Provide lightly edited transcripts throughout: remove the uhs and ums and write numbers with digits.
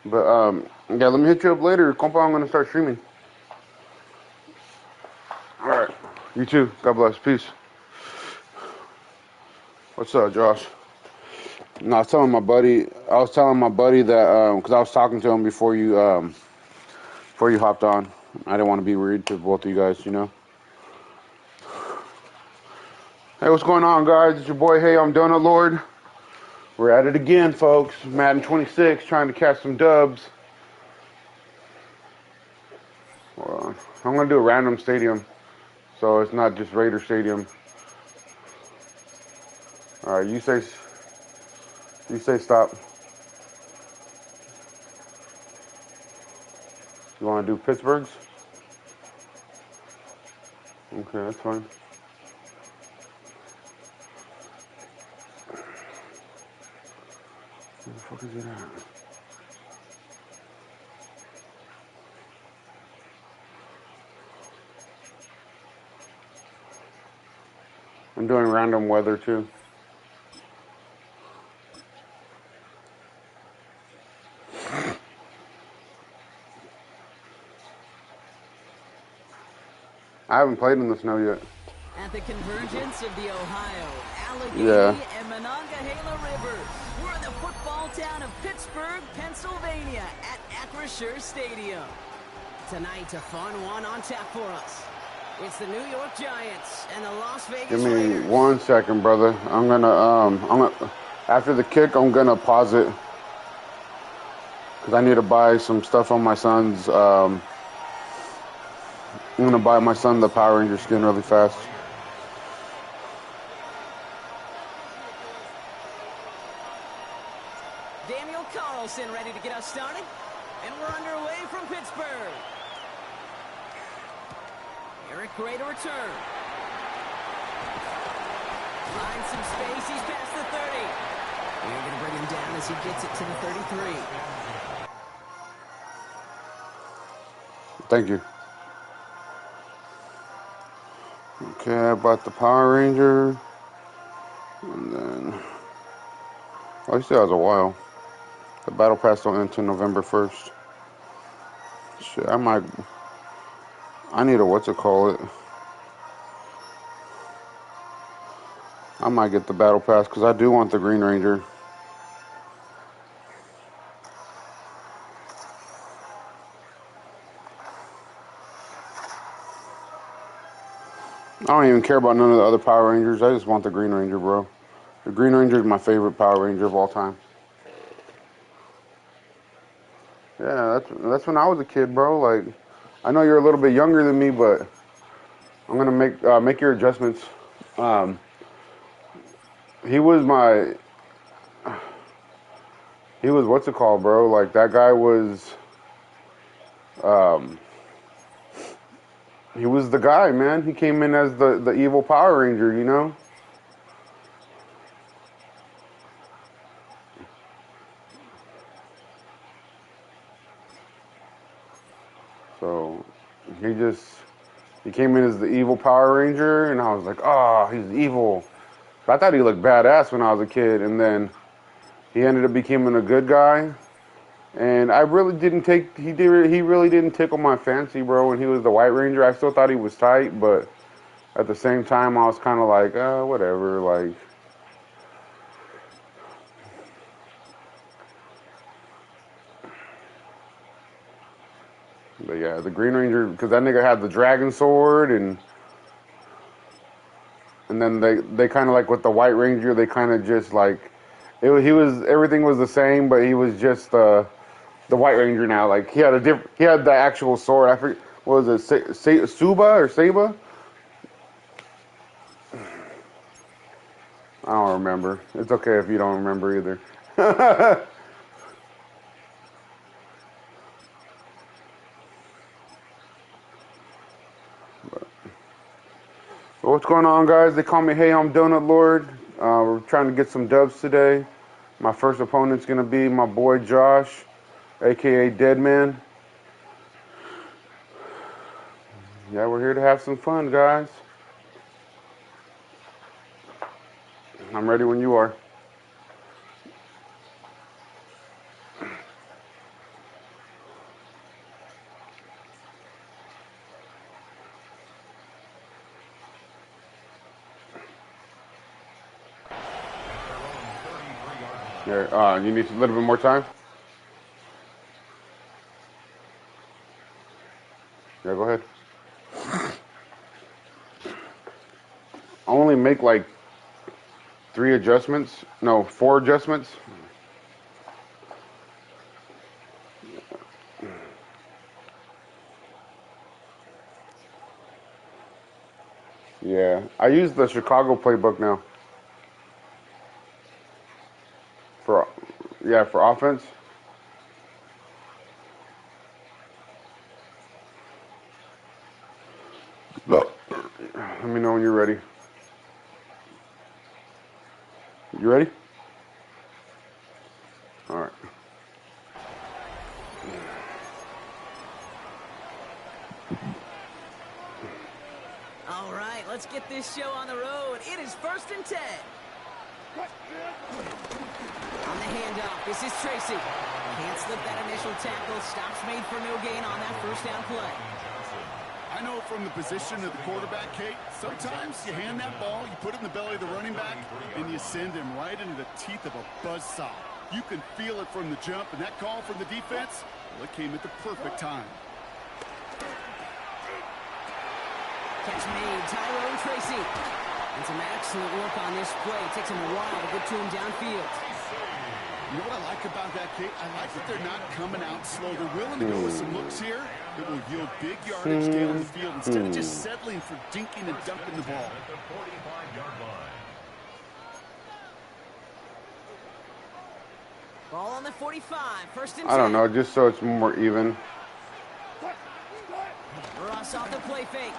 But yeah, let me hit you up later. Compa, I'm gonna start streaming. All right. You too. God bless. Peace. What's up, Josh? No, I was telling my buddy. I was telling my buddy that because I was talking to him before you hopped on. I didn't want to be rude to both of you guys. You know. Hey, what's going on, guys? It's your boy. Hey, I'm Donut Lord. We're at it again, folks. Madden 26, trying to catch some dubs. I'm gonna do a random stadium, so it's not just Raider Stadium. All right, you say stop. You want to do Pittsburgh's? Okay, that's fine. Where the fuck is it at? I'm doing random weather too. I haven't played in the snow yet. At the convergence of the Ohio, Allegheny, Yeah. and Monongahela Rivers, we're in the football town of Pittsburgh, Pennsylvania, at Acrisure Stadium. Tonight, a fun one on tap for us. It's the New York Giants and the Las Vegas Give me Raiders. 1 second, brother. I'm gonna after the kick, I'm gonna pause it because I need to buy some stuff on my son's. I'm gonna buy my son the Power Ranger skin really fast. Daniel Carlson ready to get us started, and we're underway from Pittsburgh. Eric Gray to return. Finds some space, he's past the 30. We're going to bring him down as he gets it to the 33. Thank you. Okay, I bought the Power Ranger, and then he still has a while. The battle pass don't end until November 1st. Shit, I need a what's it call it. I might get the battle pass because I do want the Green Ranger. I don't even care about none of the other Power Rangers. I just want the Green Ranger, bro. The Green Ranger is my favorite Power Ranger of all time. Yeah, that's when I was a kid, bro. Like, I know you're a little bit younger than me, but I'm gonna make your adjustments. Um, he was my he was what's it called, bro? Like that guy was um, he was the guy, man. He came in as the evil Power Ranger, you know. So he came in as the evil Power Ranger, and I was like, oh, he's evil. But I thought he looked badass when I was a kid, and then he ended up becoming a good guy. And I really didn't he really didn't tickle my fancy, bro. When he was the White Ranger, I still thought he was tight, but at the same time, I was kind of like, whatever, like. But yeah, the Green Ranger, because that nigga had the Dragon Sword, and then they kind of like with the White Ranger, they kind of just like, everything was the same, but he was just the White Ranger now. Like he had the actual sword. I forget, what was it, Suba or Saba? I don't remember. It's okay if you don't remember either. But what's going on, guys? They call me Hey, I'm Donut Lord. We're trying to get some dubs today. My first opponent's gonna be my boy Josh, aka Deadman. Yeah, we're here to have some fun, guys. I'm ready when you are. Yeah, you need a little bit more time? Yeah, go ahead. I only make like 4 adjustments. Yeah, I use the Chicago playbook now for for offense. Let me know when you're ready. You ready? All right. All right, let's get this show on the road. It is 1st and 10. On the handoff, this is Tracy. Can't slip that initial tackle. Stops made for no gain on that first down play. I know from the position of the quarterback, Kate, sometimes you hand that ball, you put it in the belly of the running back, and you send him right into the teeth of a buzzsaw. You can feel it from the jump, and that call from the defense, well, it came at the perfect time. Catch made, Tyrone Tracy. And some excellent work on this play. It takes him a while to get to him downfield. You know what I like about that, Kate? I like that they're not coming out slow. They're willing to go with some looks here that will yield big yardage down the field instead of just settling for dinking and dunking the ball. Ball on the 45, 1st and 10. I don't know, just so it's more even. Ross off the play fake.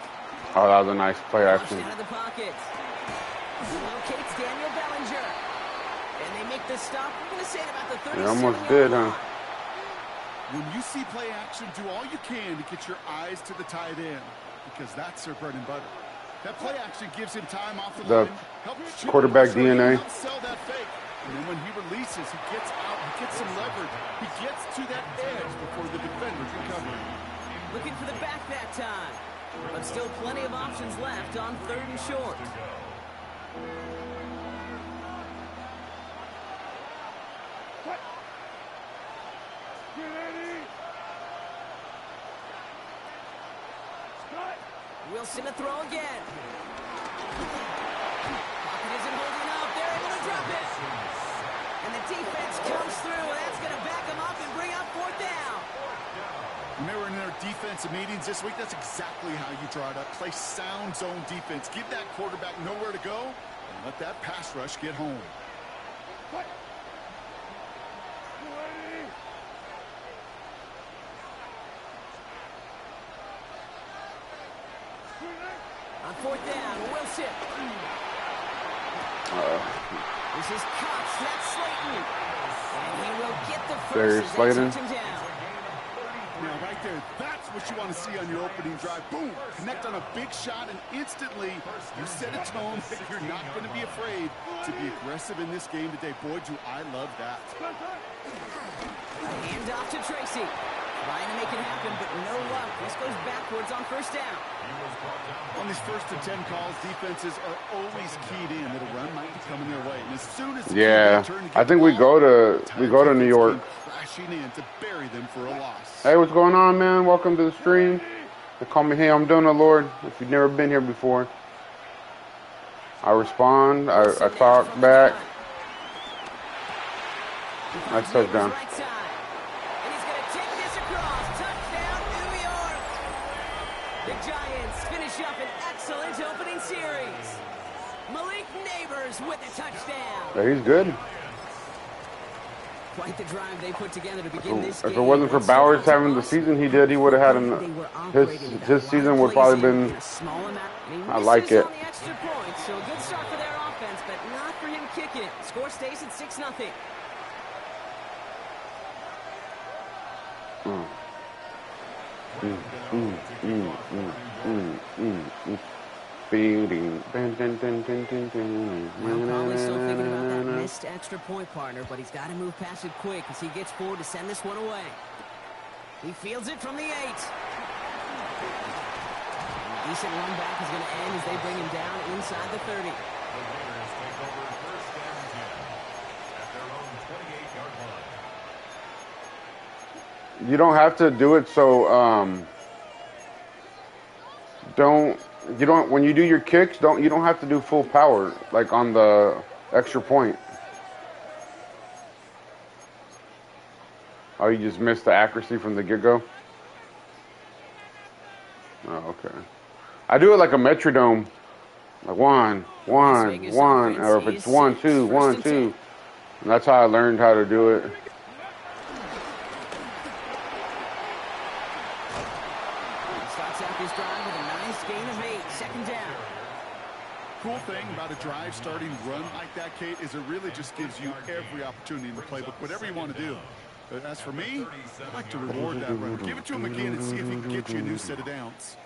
Oh, that was a nice play action. Out of the pocket. Locates Daniel Bellinger. And they make the stop. I'm going to say it about the 37. They almost did, huh? When you see play action, do all you can to get your eyes to the tight end, because that's their bread and butter. That play action gives him time off the line. Helps quarterback DNA. Sell that fake. And then when he releases, he gets out, he gets some leverage. He gets to that edge before the defender can cover him. Looking for the back that time. But still plenty of options left on 3rd and short. Wilson to throw again. Pocket isn't holding up. They're able to drop it. And the defense comes through. That's going to back them up and bring up 4th down. When they were in their defensive meetings this week, that's exactly how you draw it up. Play sound zone defense. Give that quarterback nowhere to go, and let that pass rush get home. On 4th down, Wilson. This is Cox. That's Slayton. And he will get the first. There's Slayton. Now, right there, that's what you want to see on your opening drive. Boom! Connect on a big shot, and instantly you set a tone that you're not going to be afraid to be aggressive in this game today. Boy, do I love that. Hand off to Tracy. Trying to make it happen, but no luck. This goes backwards on 1st down. On these 1st and 10 calls, defenses are always keyed in that a run might be coming their way. And as soon as I think we go to New York. Crashing in to bury them for a loss. Hey, what's going on, man? Welcome to the stream. They call me Hey, I'm doing the Lord. If you've never been here before, I respond. I talk back. Nice touchdown. The Giants finish up an excellent opening series. Malik Neighbors with a touchdown. Yeah, he's good. Quite the drive they put together to begin this game. If it wasn't for Bowers having the season he did, he would have had his season would probably been. I like it. On the extra point, so a good start for their offense, but not for him kicking it. Score stays at 6-0. Probably still thinking about that missed extra point, partner, but he's got to move past it quick as he gets forward to send this one away. He fields it from the 8. Decent run back is going to end as they bring him down inside the 30. You don't have to do it so when you do your kicks, you don't have to do full power like on the extra point. Oh, you just missed the accuracy from the get-go? Oh, okay. I do it like a metronome. Like one, or if it's 1, 2, 1, 2. And that's how I learned how to do it. Starts out this drive with a nice gain of 8, second down. Cool thing about a drive starting run like that, Kate, is it really just gives you every opportunity in the playbook, whatever you want to do. But as for me, I'd like to reward that runner. Give it to him again and see if he can get you a new set of downs.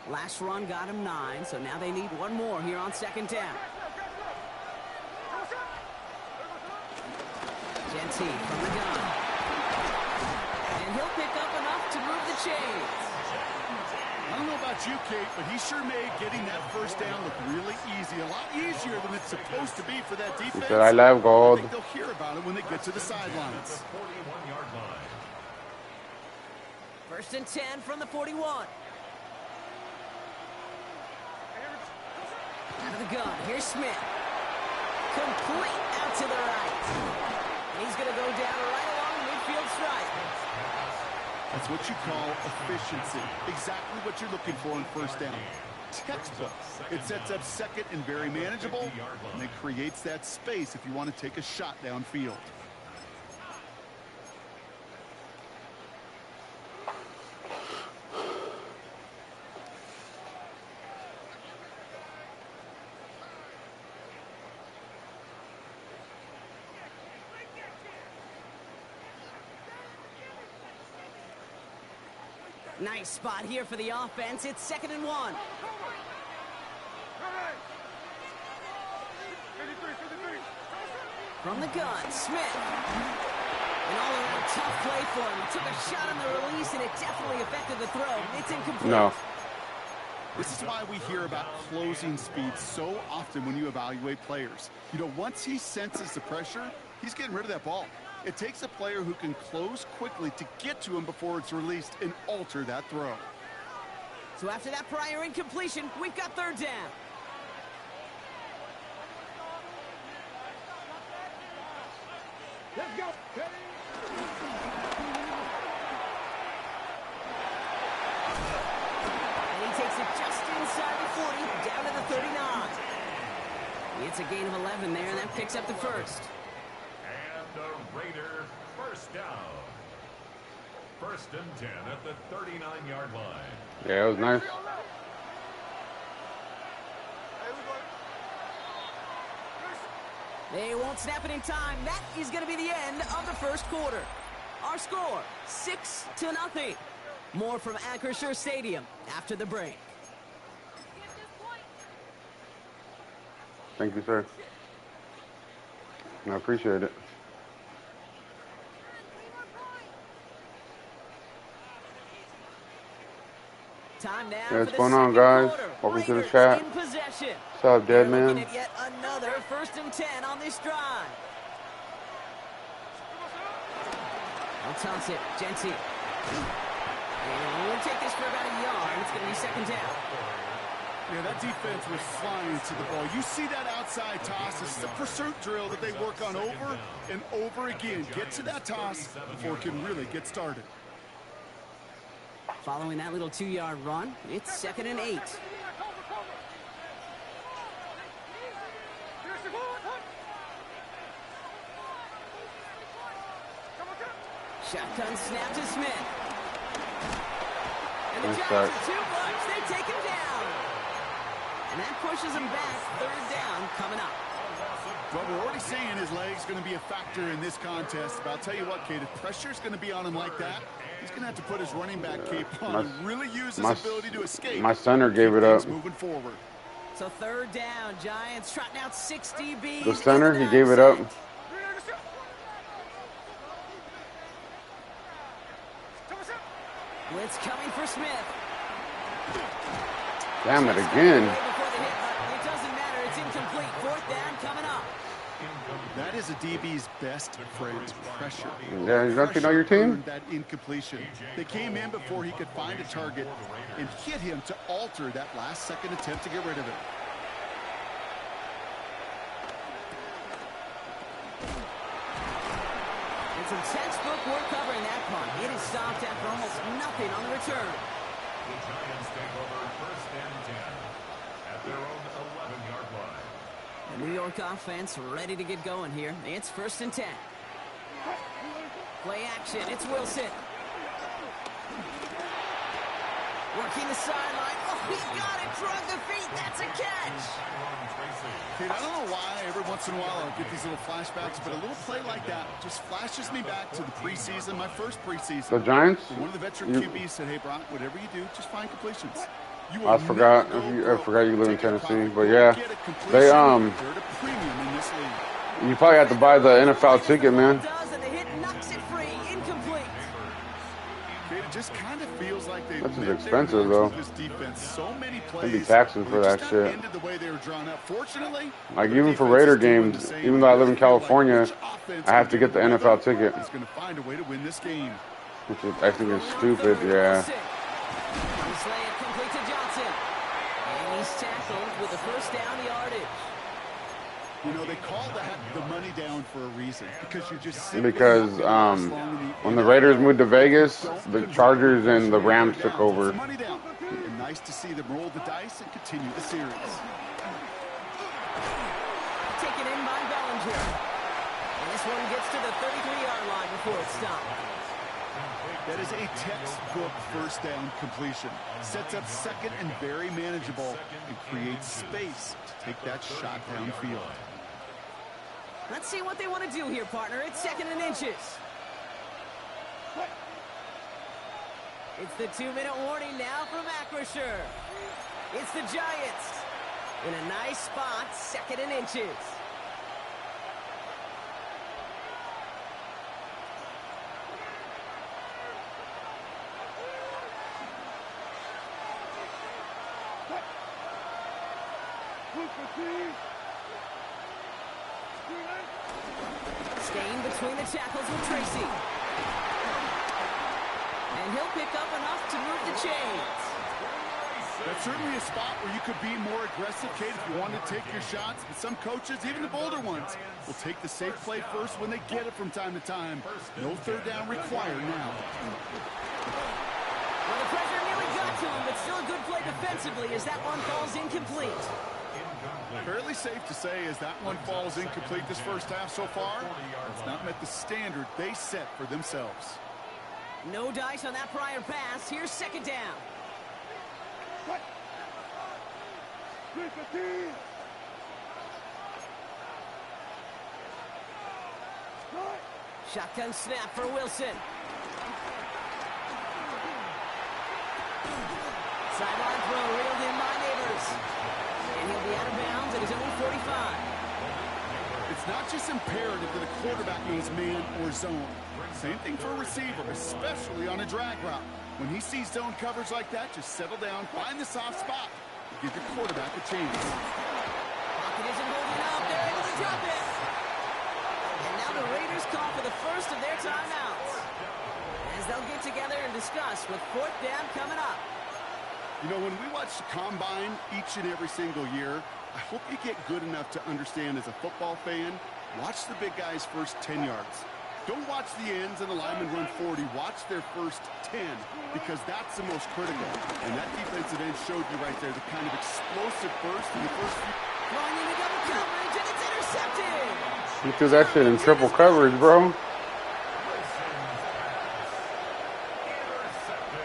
Last run got him 9, so now they need one more here on second down. Genty from the gun. And he'll pick up enough to move the chains. I don't know about you, Kate, but he sure made getting that first down look really easy. A lot easier than it's supposed to be for that defense. He said, I love gold. I think they'll hear about it when they get to the sidelines. First and 10 from the 41. Out of the gun, here's Smith. Complete out to the right. And he's going to go down right along the midfield stripe. That's what you call efficiency. Exactly what you're looking for in first down. Textbook. It sets up second and very manageable, and it creates that space if you want to take a shot downfield. Nice spot here for the offense. It's 2nd and 1. From the gun, Smith. An all-around tough play for him. He took a shot on the release, and it definitely affected the throw. It's incomplete. No. This is why we hear about closing speed so often when you evaluate players. You know, once he senses the pressure, he's getting rid of that ball. It takes a player who can close quickly to get to him before it's released and alter that throw. So after that prior incompletion, we've got 3rd down. Let's go. And he takes it just inside the 40, down to the 39. It's a gain of 11 there, and that picks up the first. The Raider first down. 1st and 10 at the 39-yard line. Yeah, it was nice. They won't snap it in time. That is going to be the end of the first quarter. Our score, 6-0. More from Acrisure Stadium after the break. Thank you, sir. I appreciate it. Time now Yeah, what's for the going on, second guys? quarter. Welcome to the Raiders chat. in possession. What's up, They're dead looking man? at yet another 1st and 10 on this drive. They'll toss it. Genty. And we'll take this for about a yard. It's going to be 2nd down. Yeah, that defense was flying to the ball. You see that outside toss. This is a pursuit drill that they work on over and over again. Get to that toss before it can really get started. Following that little 2-yard run, it's 2nd and 8. Shotgun snap to Smith. And the Nice Giants start. with 2 blocks. They take him down. And that pushes him back. 3rd down coming up. But we're already saying his leg's going to be a factor in this contest. But I'll tell you what, Kate, if pressure's going to be on him like that, he's going to have to put his running back cape on and really use his ability to escape. My center gave it up. Moving forward. So 3rd down, Giants trotting out 6 DBs. The center, he gave it up. Blitz coming for Smith. Damn it again. Before the hit button. It doesn't matter. It's incomplete. 4th down coming up. That is a DB's best friend, pressure. Yeah, don't you know your team? That incompletion. They came in before he could find a target and hit him to alter that last-second attempt to get rid of it. It's some textbook work covering that punt. It is stopped after almost nothing on the return. The Giants take over 1st and 10 at their own 11-yard line. The New York offense ready to get going here. It's 1st and 10. Play action. It's Wilson. Working the sideline. Oh, he got it. Drug the feet. That's a catch. Kid, I don't know why every once in a while I'll get these little flashbacks, but a little play like that just flashes me back to the preseason, my first preseason. The Giants? One of the veteran QBs said, hey, Brock, whatever you do, just find completions. I forgot you live in Tennessee, but yeah, they you probably have to buy the NFL ticket, man. It just kind of feels like they That's just expensive though. This defense, so many They'd be plays, taxing for that shit. ended the way they were drawn up. Fortunately, Like even for Raider games, even though I live in California, I have to get the NFL ticket, He's going to find a way to win this game. which is, I think is stupid. Yeah. Complete to Johnson. And he's tackled with the 1st down yardage. You know, they call that the money down for a reason, because you're just Because when the Raiders moved to Vegas, the Chargers and the Rams took over. money down. And nice to see them roll the dice and continue the series. Taken in by Bellinger. And this one gets to the 33-yard line before it's stopped. That is a textbook 1st down completion. Sets up 2nd and very manageable and creates space to take that shot downfield. Let's see what they want to do here, partner. It's 2nd and inches. It's the 2-minute warning now from Acrisure. It's the Giants. In a nice spot, 2nd and inches. Staying between the tackles with Tracy. And he'll pick up enough to move the chains. That's certainly a spot where you could be more aggressive, Kate, if you want to take your shots. But some coaches, even the bolder ones, will take the safe play first when they get it from time to time. No 3rd down required now. Well, the pressure nearly got to him, but still a good play defensively as that one falls incomplete. Fairly safe to say as that one falls incomplete this 1st half so far. It's not met the standard they set for themselves. No dice on that prior pass. Here's 2nd down. Shotgun snap for Wilson. Sideline throw reeled in by Neighbors. And he'll be out of bounds at his own 45. It's not just imperative that a quarterback knows man or zone. Same thing for a receiver, especially on a drag route. When he sees zone coverage like that, just settle down, find the soft spot, and give your quarterback a chance. Pocket isn't holding up. They're able to drop it. And now the Raiders call for the 1st of their timeouts, as they'll get together and discuss with 4th down coming up. You know, when we watch the Combine each and every single year, I hope you get good enough to understand as a football fan, watch the big guys' first 10 yards. Don't watch the ends and the linemen run 40. Watch their first 10, because that's the most critical. And that defensive end showed you right there the kind of explosive burst in the first few. Throwing into double coverage, and it's intercepted. He threw that shit in triple coverage, bro.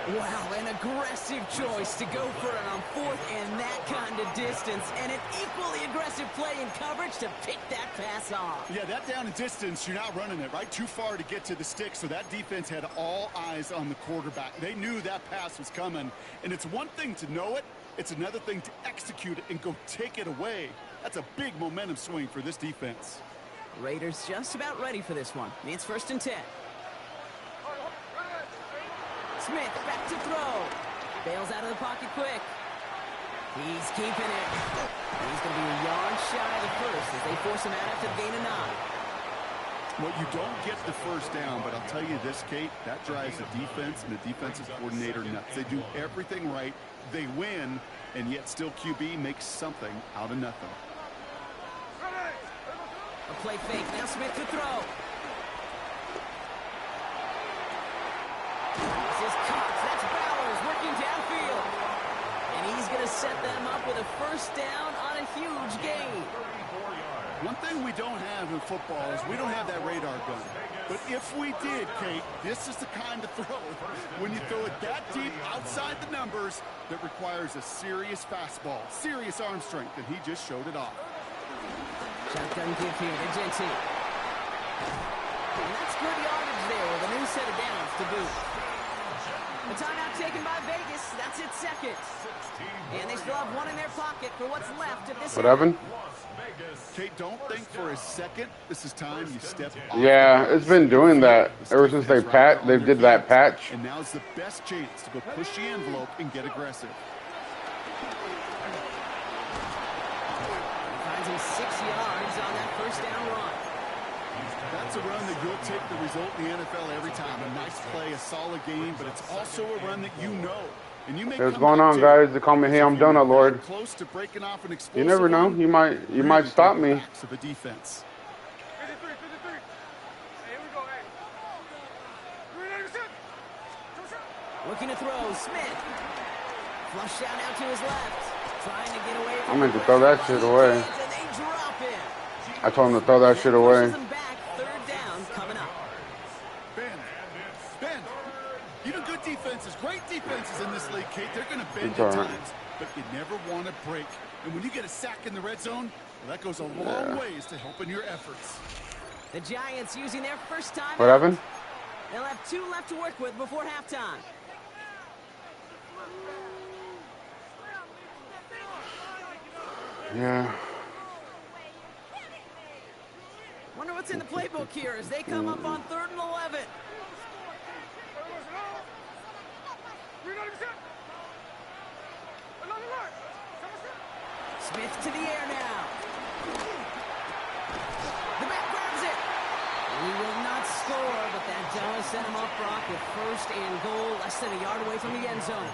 Wow, an aggressive choice to go for it on 4th and that kind of distance, and an equally aggressive play in coverage to pick that pass off. Yeah, that down and distance, you're not running it, right? Too far to get to the stick, so that defense had all eyes on the quarterback. They knew that pass was coming, and it's one thing to know it, it's another thing to execute it and go take it away. That's a big momentum swing for this defense. Raiders just about ready for this one. It's 1st and 10. Smith back to throw. Bails out of the pocket quick. He's keeping it. He's going to be a yard shy of the 1st as they force him out after the gain of 9. Well, you don't get the first down, but I'll tell you this, Kate, that drives the defense and the defensive coordinator nuts. They do everything right. They win, and yet still QB makes something out of nothing. A play fake. Now Smith to throw. This is Cox. That's Bowers working downfield. And he's going to set them up with a first down on a huge gain. One thing we don't have in football is we don't have that radar gun. But if we did, Kate, this is the kind of throw, when you throw it that deep outside the numbers, that requires a serious fastball, serious arm strength, and he just showed it off. Shotgun give here to Jensen. And that's good yardage there with a new set of downs to boot. A timeout taken by Vegas. That's its second. And they still have one in their pocket for what's left of this. What happened? Kate, don't think for a second this is time you step off. Yeah, it's been doing that ever since they did that patch. And now's the best chance to go push the envelope and get aggressive. Finds him 6 yards on that first down run. That's a run that you'll take the result in the NFL every time. A nice play, a solid game, but it's also a run that you know. And you may Hey, what's going on, guys? They call me Hey, I'm Donut Lord. Close to breaking off an You explosive never know. run. You might stop me. To the defense. 53. Hey, here we go, hey. 396. Looking to throw. Smith. Flush down out to his left. Trying to get away from I meant to throw that shit away. And they drop him. I told him to throw that shit away. Pushes them back. Third down coming up. Ben, even good defenses, great defenses in this league, Kate, they're going to bend It's at all right. times, but you never want to break. And when you get a sack in the red zone, well, that goes a long ways to helping your efforts. The Giants using their first time. What happened? They'll have 2 left to work with before halftime. Yeah. Wonder what's in the playbook here as they come up on 3rd and 11. Smith to the air now. The back grabs it. He will not score, but that does set him up, Brock, with 1st and goal, less than a yard away from the end zone.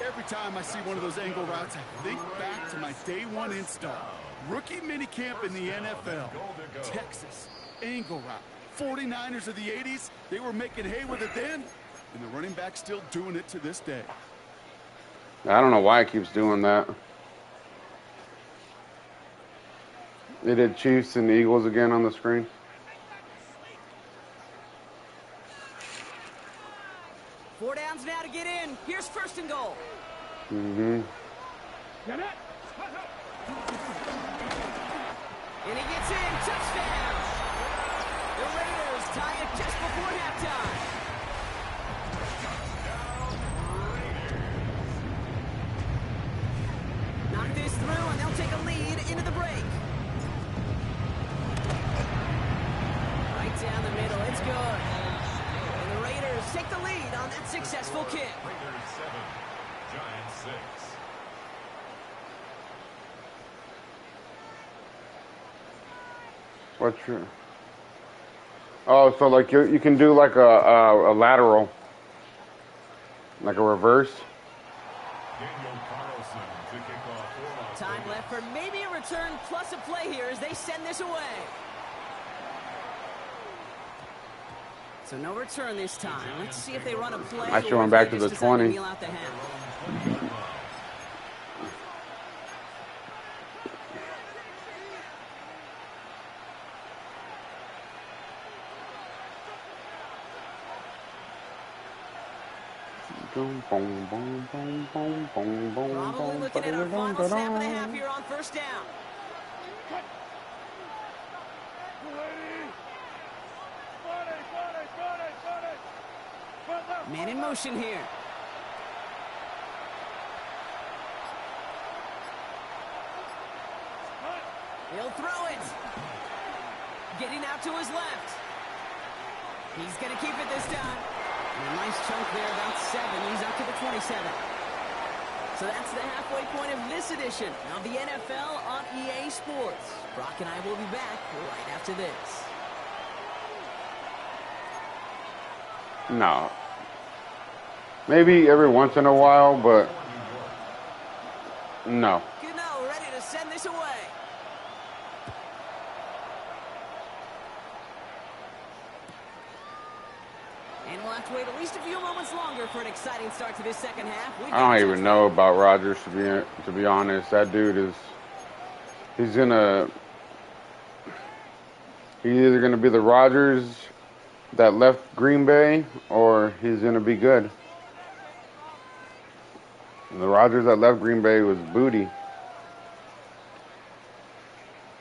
Every time I see one of those angle routes, I think back to my day 1 install. Rookie minicamp in the NFL. Texas, angle route. 49ers of the 80s, they were making hay with it then, and the running back's still doing it to this day. I don't know why it keeps doing that. They did Chiefs and Eagles again on the screen. Four downs now to get in. Here's 1st and goal. Mm-hmm. And he gets in. Touchdown. The Raiders tie it just before halftime. Knock this through, and they'll take a lead into the break. Right down the middle. It's good. And the Raiders take the lead on that successful kick. Raiders 7, Giants 6. What's your... Oh, so like you can do like a lateral, like a reverse. Daniel Carlson to kick off. Time left for maybe a return plus a play here as they send this away. So no return this time. Let's see if they run a play. I should went back to the 20. Kneel out the half. Probably looking at our final snap and a half here on 1st down. Man in motion here. He'll throw it. Getting out to his left. He's going to keep it this time. And a nice chunk there, about 7. He's up to the 27. So that's the halfway point of this edition of the NFL on EA Sports. Brock and I will be back right after this. No. Maybe every once in a while, but no. Gano ready to send this away. And we'll have to wait at least a few moments longer for an exciting start to this second half. I don't even know about Rodgers, to be honest. That dude is, he's either gonna be the Rodgers that left Green Bay, or he's gonna be good. And the Rodgers that left Green Bay was booty.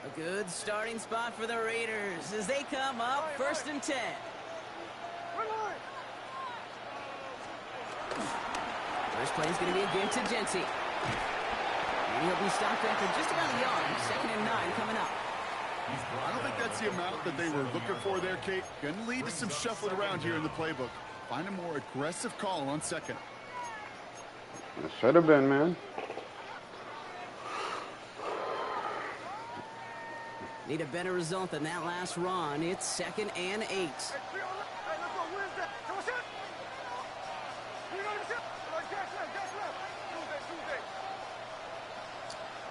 A good starting spot for the Raiders as they come up 1st and 10. First play is going to be a give to Jency. And he'll be stopped after just about a yard. 2nd and 9 coming up. I don't think that's the amount that they were looking for there, Kate. Going to lead to some shuffling around here in the playbook. Find a more aggressive call on 2nd. It should have been, man. Need a better result than that last run. It's 2nd and 8.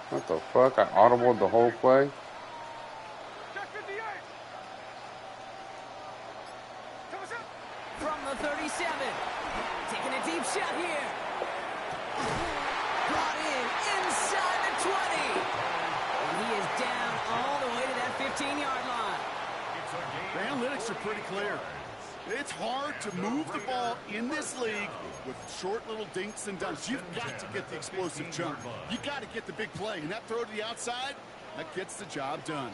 What the fuck? I audibled the whole play? From the 37. Taking a deep shot here. Brought in inside the 20. And he is down all the way to that 15-yard line. The analytics are pretty clear. It's hard to move the ball in this league with short little dinks and dunks. You've got to get the explosive jump. You got to get the big play. And that throw to the outside, that gets the job done.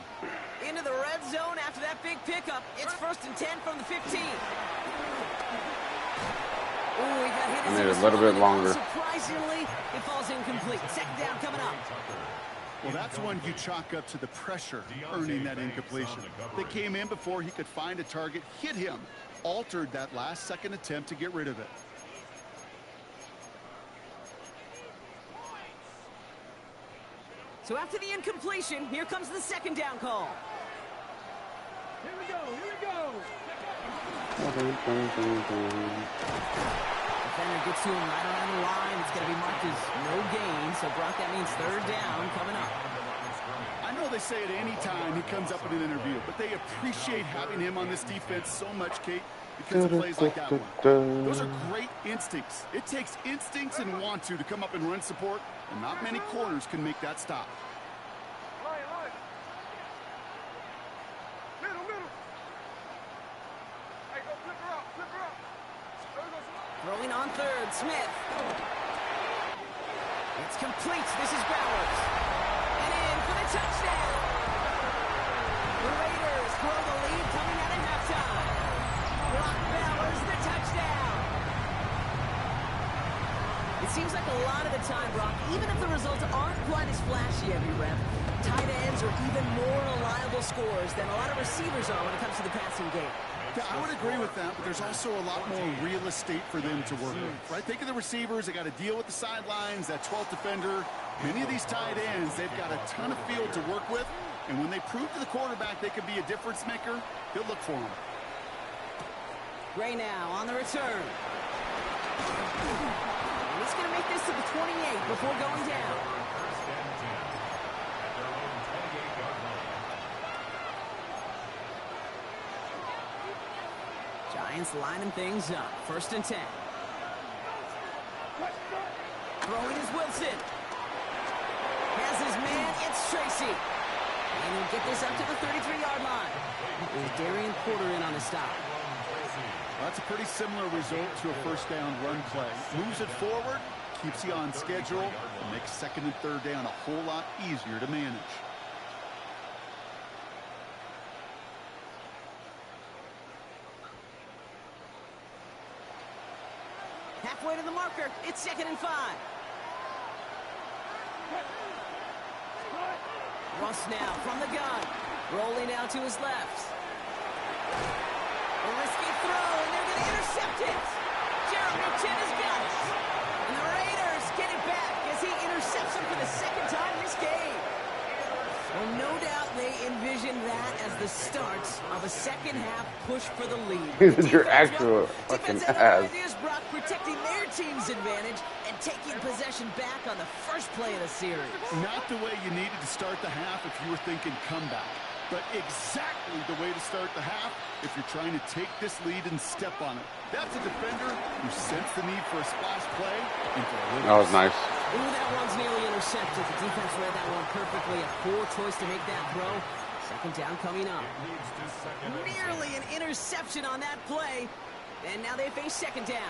Into the red zone after that big pickup. It's 1st and 10 from the 15. Ooh, he got hit. I need a little bit longer. Surprisingly, it falls incomplete. 2nd down coming up. Well, that's one you chalk up to the pressure earning that incompletion. They came in before he could find a target, hit him, altered that last second attempt to get rid of it. So after the incompletion, here comes the 2nd down call. Here we go, here we go. Defender gets to him right around the line. It's going to be marked as no gain. So, Brock, that means 3rd down coming up. I know they say it any time he comes up in an interview, but they appreciate having him on this defense so much, Kate, because of plays like that one. Those are great instincts. It takes instincts and want to come up and run support, and not many corners can make that stop. Line. Middle. Hey, go flip her out. There we go. Throwing on 3rd, Smith. It's complete. This is Bowers. And in for the touchdown. The Raiders grow the lead coming out of halftime. Brock Bowers, the touchdown. It seems like a lot of the time, Brock, even if the results aren't quite as flashy every rep, tight ends are even more reliable scorers than a lot of receivers are when it comes to the passing game. Yeah, I would agree with that, but there's also a lot more real estate for them to work with, right? Think of the receivers. They got to deal with the sidelines, that 12th defender. Many of these tight ends, they've got a ton of field to work with, and when they prove to the quarterback they could be a difference maker, he'll look for them. Gray now on the return. And he's going to make this to the 28 before going down. Giants lining things up. 1st and 10. Throwing is Wilson. Has his man. It's Tracy. And he'll get this up to the 33-yard line. There's Darian Porter in on the stop. That's a pretty similar result to a 1st down run play. Moves it forward, keeps you on schedule, and makes 2nd and 3rd down a whole lot easier to manage. Halfway to the marker. It's 2nd and 5. Russ now from the gun. Rolling out to his left. A risky throw, and they're going to intercept it. Jeremy Chin has got it. And the Raiders get it back as he intercepts him for the 2nd time this game. Well, no doubt they envisioned that as the start of a a second-half push for the lead. He's The your defense, actual fucking defense has ass. other ideas, Brock, protecting their team's advantage and taking possession back on the first play of the series. Not the way you needed to start the half if you were thinking comeback, but exactly the way to start the half if you're trying to take this lead and step on it. That's a defender who sensed the need for a splash play and delivers. That was nice. Ooh, that one's nearly intercepted. The defense read that one perfectly. A poor choice to make that throw. Second down coming up. Nearly an interception on that play. And now they face second down.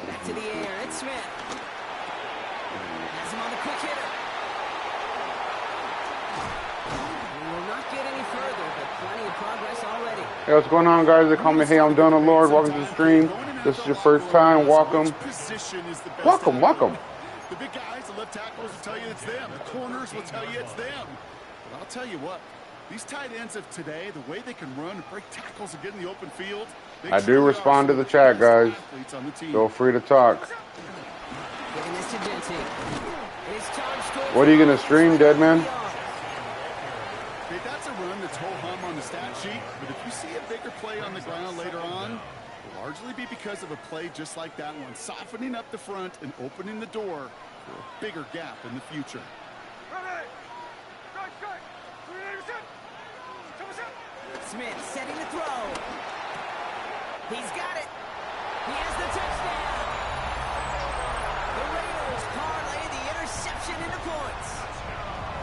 Back to the air. It's Smith. Has him on the quick hitter. We will not get any further, but plenty of progress already. Hey, what's going on, guys? They call me Hey, I'm Donald Lord. Welcome to the stream. This is your first time. Welcome. Welcome, welcome. The big guys, the left tackles will tell you it's them. The corners will tell you it's them. But I'll tell you what, these tight ends of today, the way they can run and break tackles and get in the open field. I do respond to the chat, guys. Feel free to talk. Giving this to Denty. His time score. What are you going to stream, Deadman? Okay, that's a run that's ho-hum on the stat sheet, but if you see a bigger play on the ground later on, it'll largely be because of a play just like that one, softening up the front and opening the door for a bigger gap in the future. Smith setting the throw. He's got it. He has the touchdown. The Raiders parlay the interception into points.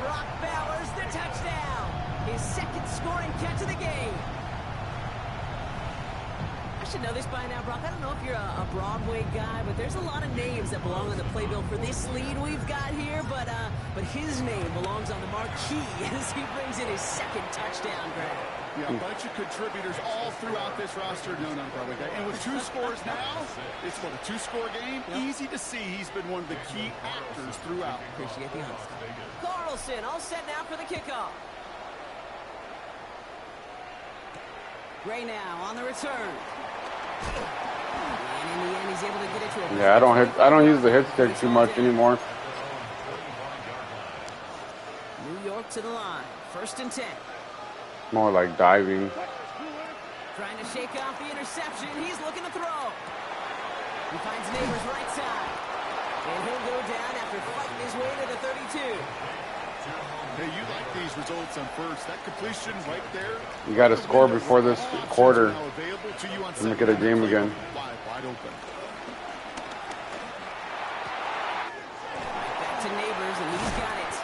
Brock Bowers the touchdown. His second scoring catch of the game. I should know this by now, Brock. I don't know if you're a Broadway guy, but there's a lot of names that belong on the playbill for this lead we've got here. But his name belongs on the marquee as he brings in his second touchdown grab. Yeah, a bunch of contributors all throughout this roster. No, not a Broadway guy. And with two scores now, it's what, a two-score game? Yep. Easy to see he's been one of the key actors throughout. Appreciate the honesty. Carlson all set now for the kickoff. Gray now on the return. And in the end, he's able to get it to a... Yeah, I don't use the hit stick too much anymore. New York to the line. 1st and 10. More like diving. Trying to shake off the interception. He's looking to throw. He finds Neighbors right side. And he'll go down after fighting his way to the 32. Hey, you like these results on first. That completion right there. You got to score before this quarter. Let me get a game again. Wide open. Back to Neighbors, and he's got it.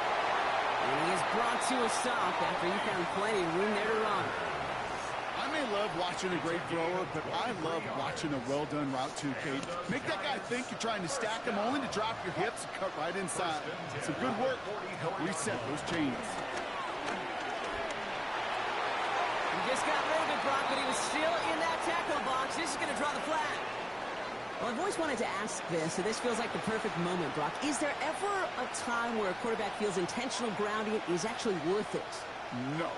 And he is brought to a stop after he found plenty of room there to run. I may love watching a great thrower, but I love watching a well-done route too, Kate. Make that guy think you're trying to stack him, only to drop your hips and cut right inside. Some good work. Help reset those chains. He just got rid of it, Brock, but he was still in that tackle box. This is going to draw the flag. Well, I've always wanted to ask this, so this feels like the perfect moment, Brock. Is there ever a time where a quarterback feels intentional grounding is actually worth it? No.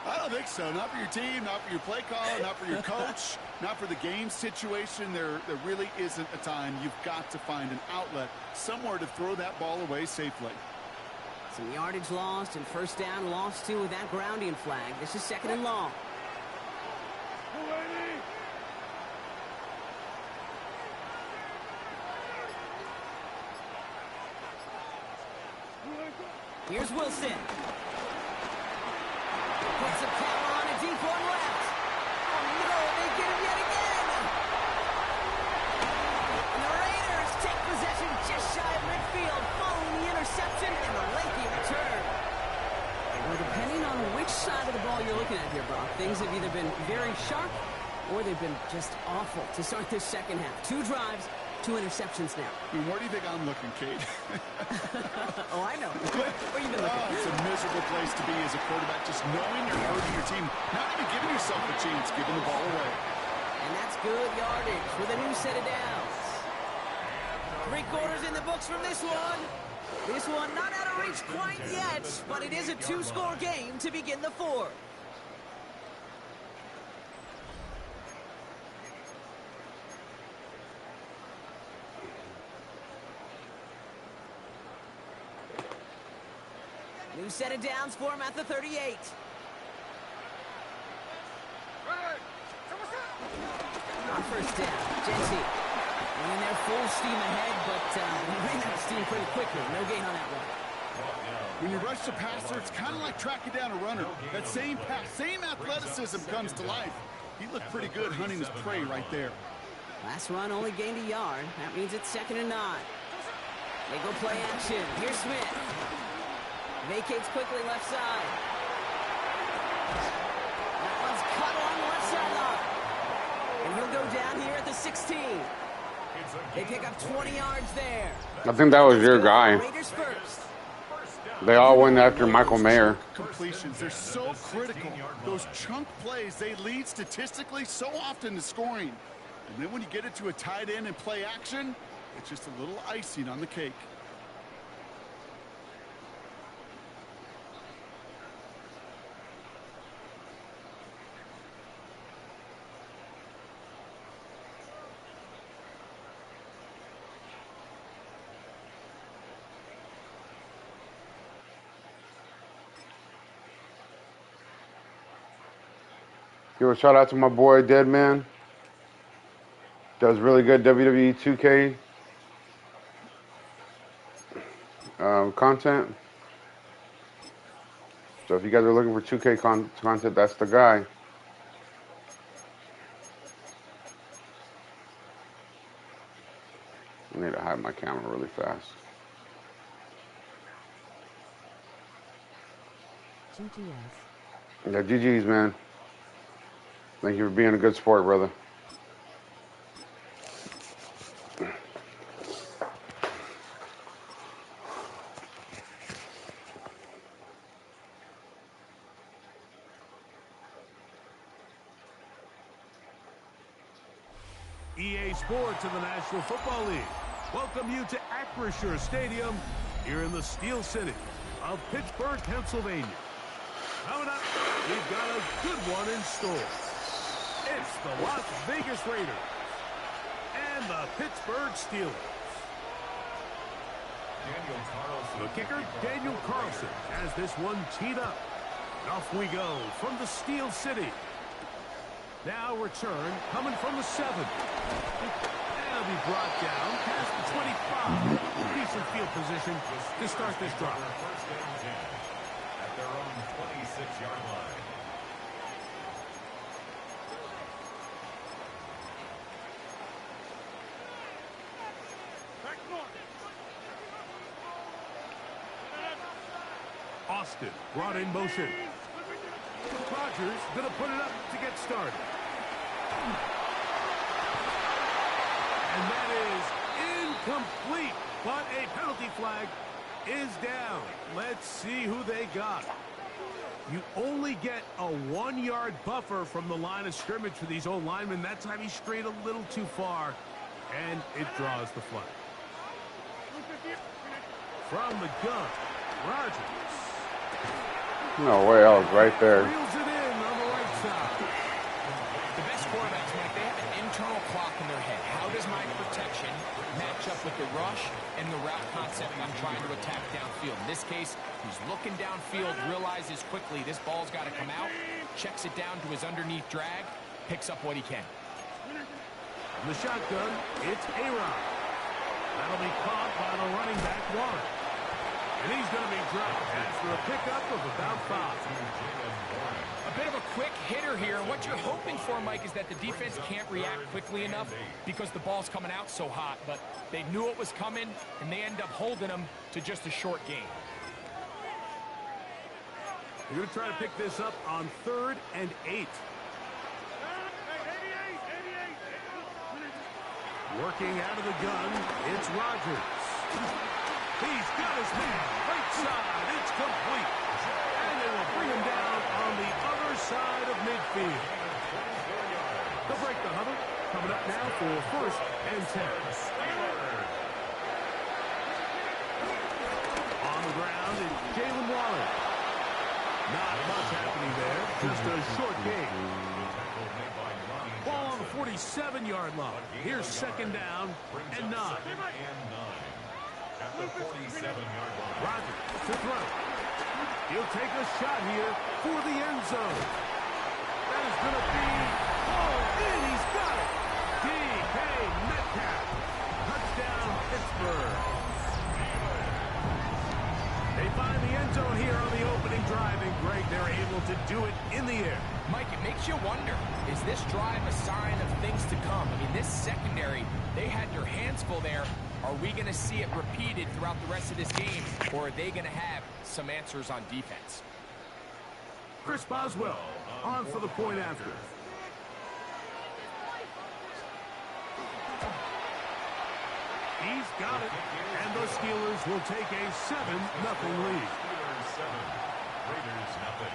I don't think so. Not for your team, not for your play caller, not for your coach, not for the game situation. There really isn't a time. You've got to find an outlet, somewhere to throw that ball away safely. Some yardage lost and 1st down lost too with that grounding flag. This is 2nd and long. Here's Wilson. Puts a power on a deep one left. Oh no, they get him yet again. And the Raiders take possession just shy of midfield following the interception and the lengthy return. Well, depending on which side of the ball you're looking at here, Brock, things have either been very sharp or they've been just awful to start this second half. 2 drives, 2 interceptions now. And where do you think I'm looking, Kate? Oh, I know. Where you been looking? It's a miserable place to be as a quarterback, just knowing you're hurting your team, not even giving yourself a chance, giving the ball away. And that's good yardage with a new set of downs. 3 quarters in the books from this one. This one not out of reach quite yet, but it is a 2-score game to begin the 4th. New set of downs for him at the 38. On first down, Jency. Running there full steam ahead, but he ran out of steam pretty quickly. No gain on that one. When you rush the passer, it's kind of like tracking down a runner. That same pass, same athleticism comes to life. He looked pretty good hunting his prey right there. Last run only gained a yard. That means it's 2nd and 9. They go play action. Here's Smith. Vacates quickly left side. That one's cut along the left sideline. And he'll go down here at the 16. They pick up 20 yards there. I think that was your guy. Raiders first. They all went after Michael Mayer. Completions, they're so critical. Those chunk plays, they lead statistically so often to scoring. And then when you get it to a tight end and play action, it's just a little icing on the cake. Give a shout out to my boy Deadman. Does really good WWE 2K content. So if you guys are looking for 2K content, that's the guy. I need to hide my camera really fast. GGS. Yeah, GG's, man. Thank you for being a good sport, brother. EA Sports of the National Football League welcome you to Acrisure Stadium here in the Steel City of Pittsburgh, Pennsylvania. Coming up, we've got a good one in store. It's the Las Vegas Raiders and the Pittsburgh Steelers. The kicker, Daniel Carlson, has this one teed up. And off we go from the Steel City. Now return coming from the 7. That'll be brought down past the 25. Decent field position to start this drive. First down 10 at their own 26-yard line. Austin brought in motion. Rodgers going to put it up to get started. And that is incomplete, but a penalty flag is down. Let's see who they got. You only get a 1-yard buffer from the line of scrimmage for these old linemen. That time he strayed a little too far, and it draws the flag. From the gun, Rodgers. No way, I was right there. Reels it in on the right side. The best quarterbacks, Mike, they have an internal clock in their head. How does my protection match up with the rush and the route concept I'm trying to attack downfield? In this case, he's looking downfield, realizes quickly this ball's got to come out, checks it down to his underneath drag, picks up what he can. From the shotgun, it's A-Rod. That'll be caught by the running back, Warren. And he's going to be dropped after a pickup of about 5. A bit of a quick hitter here. What you're hoping for, Mike, is that the defense can't react quickly enough because the ball's coming out so hot. But they knew it was coming, and they end up holding them to just a short gain. They're going to try to pick this up on 3rd and 8. Working out of the gun, it's Rodgers. He's got his man, right side, it's complete. And they will bring him down on the other side of midfield. They'll break the huddle. Coming up now for 1st and 10. On the ground, it's Jalen Waller. Not much happening there, just a short gain. Ball on the 47-yard line. Here's 2nd down and 9. At the 47-yard line. Rodgers to throw. He'll take a shot here for the end zone. That is going to be hauled in. He's got it. D.K. Metcalf. Touchdown, Pittsburgh. They find the end zone here on the opening drive, and Greg, they're able to do it in the air. Mike, it makes you wonder, is this drive a sign of things to come? I mean, this secondary, they had their hands full there. Are we going to see it repeated throughout the rest of this game, or are they going to have some answers on defense? Chris Boswell on for the point after. He's got it, and the Steelers will take a 7-0 lead. Steelers 7, Raiders 0.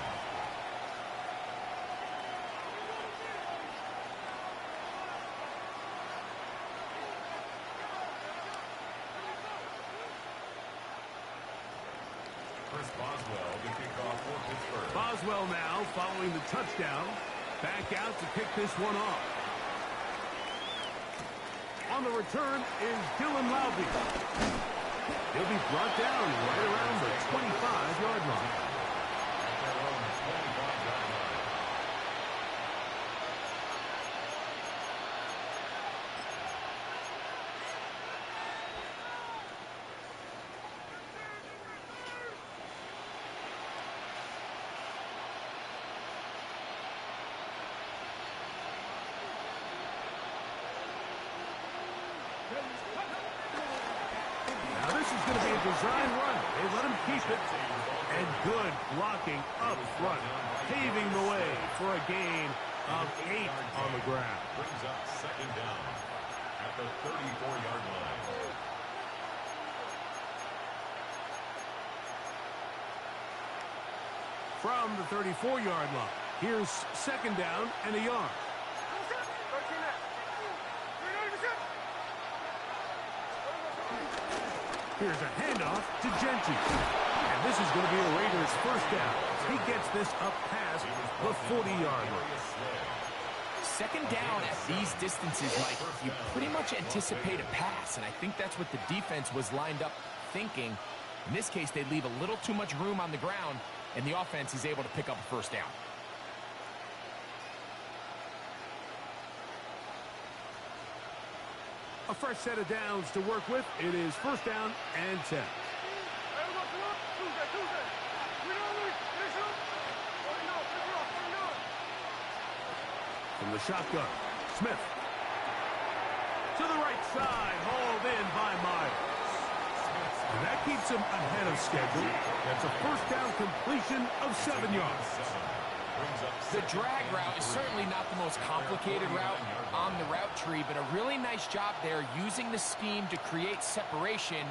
Chris Boswell to kick off for Pittsburgh. Boswell now following the touchdown. Back out to kick this one off. On the return is Dylan Lowby. He'll be brought down right around the 25-yard line. At their own 25-yard line. Now this is going to be a design run. They let him keep it. And good blocking up front, paving the way for a gain of 8 on the ground. Brings up second down at the 34-yard line. From the 34-yard line, here's second down and a yard. Here's a handoff to Genty. And this is going to be a Raiders first down. He gets this up past the 40-yard line. Second down at these distances, Mike, you pretty much anticipate a pass, and I think that's what the defense was lined up thinking. In this case, they leave a little too much room on the ground, and the offense is able to pick up a first down. A fresh set of downs to work with. It is first down and 10. From the shotgun, Smith. To the right side, hauled in by Myers. And that keeps him ahead of schedule. That's a first down completion of 7 yards. The drag route is certainly not the most complicated route on the route tree, but a really nice job there using the scheme to create separation.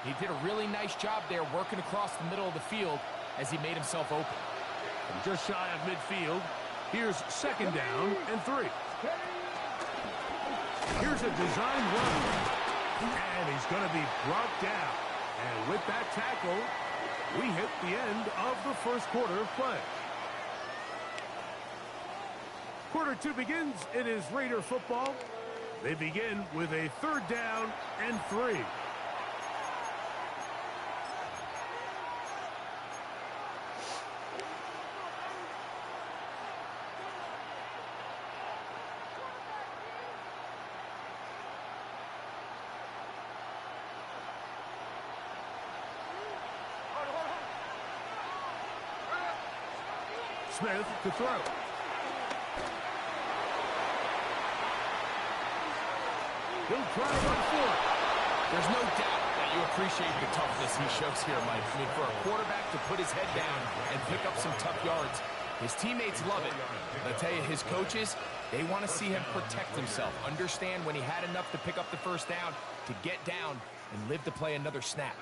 He did a really nice job there working across the middle of the field as he made himself open. From just shy of midfield, here's second down and 3. Here's a design run. And he's going to be brought down. And with that tackle, we hit the end of the first quarter of play. Quarter 2 begins. It is Raider football. They begin with a third down and 3. Smith to throw. He'll try to run for it. There's no doubt that you appreciate the toughness he shows here, Mike. I mean, for a quarterback to put his head down and pick up some tough yards, his teammates love it. And I'll tell you, his coaches, they want to see him protect himself, understand when he had enough to pick up the first down, to get down and live to play another snap.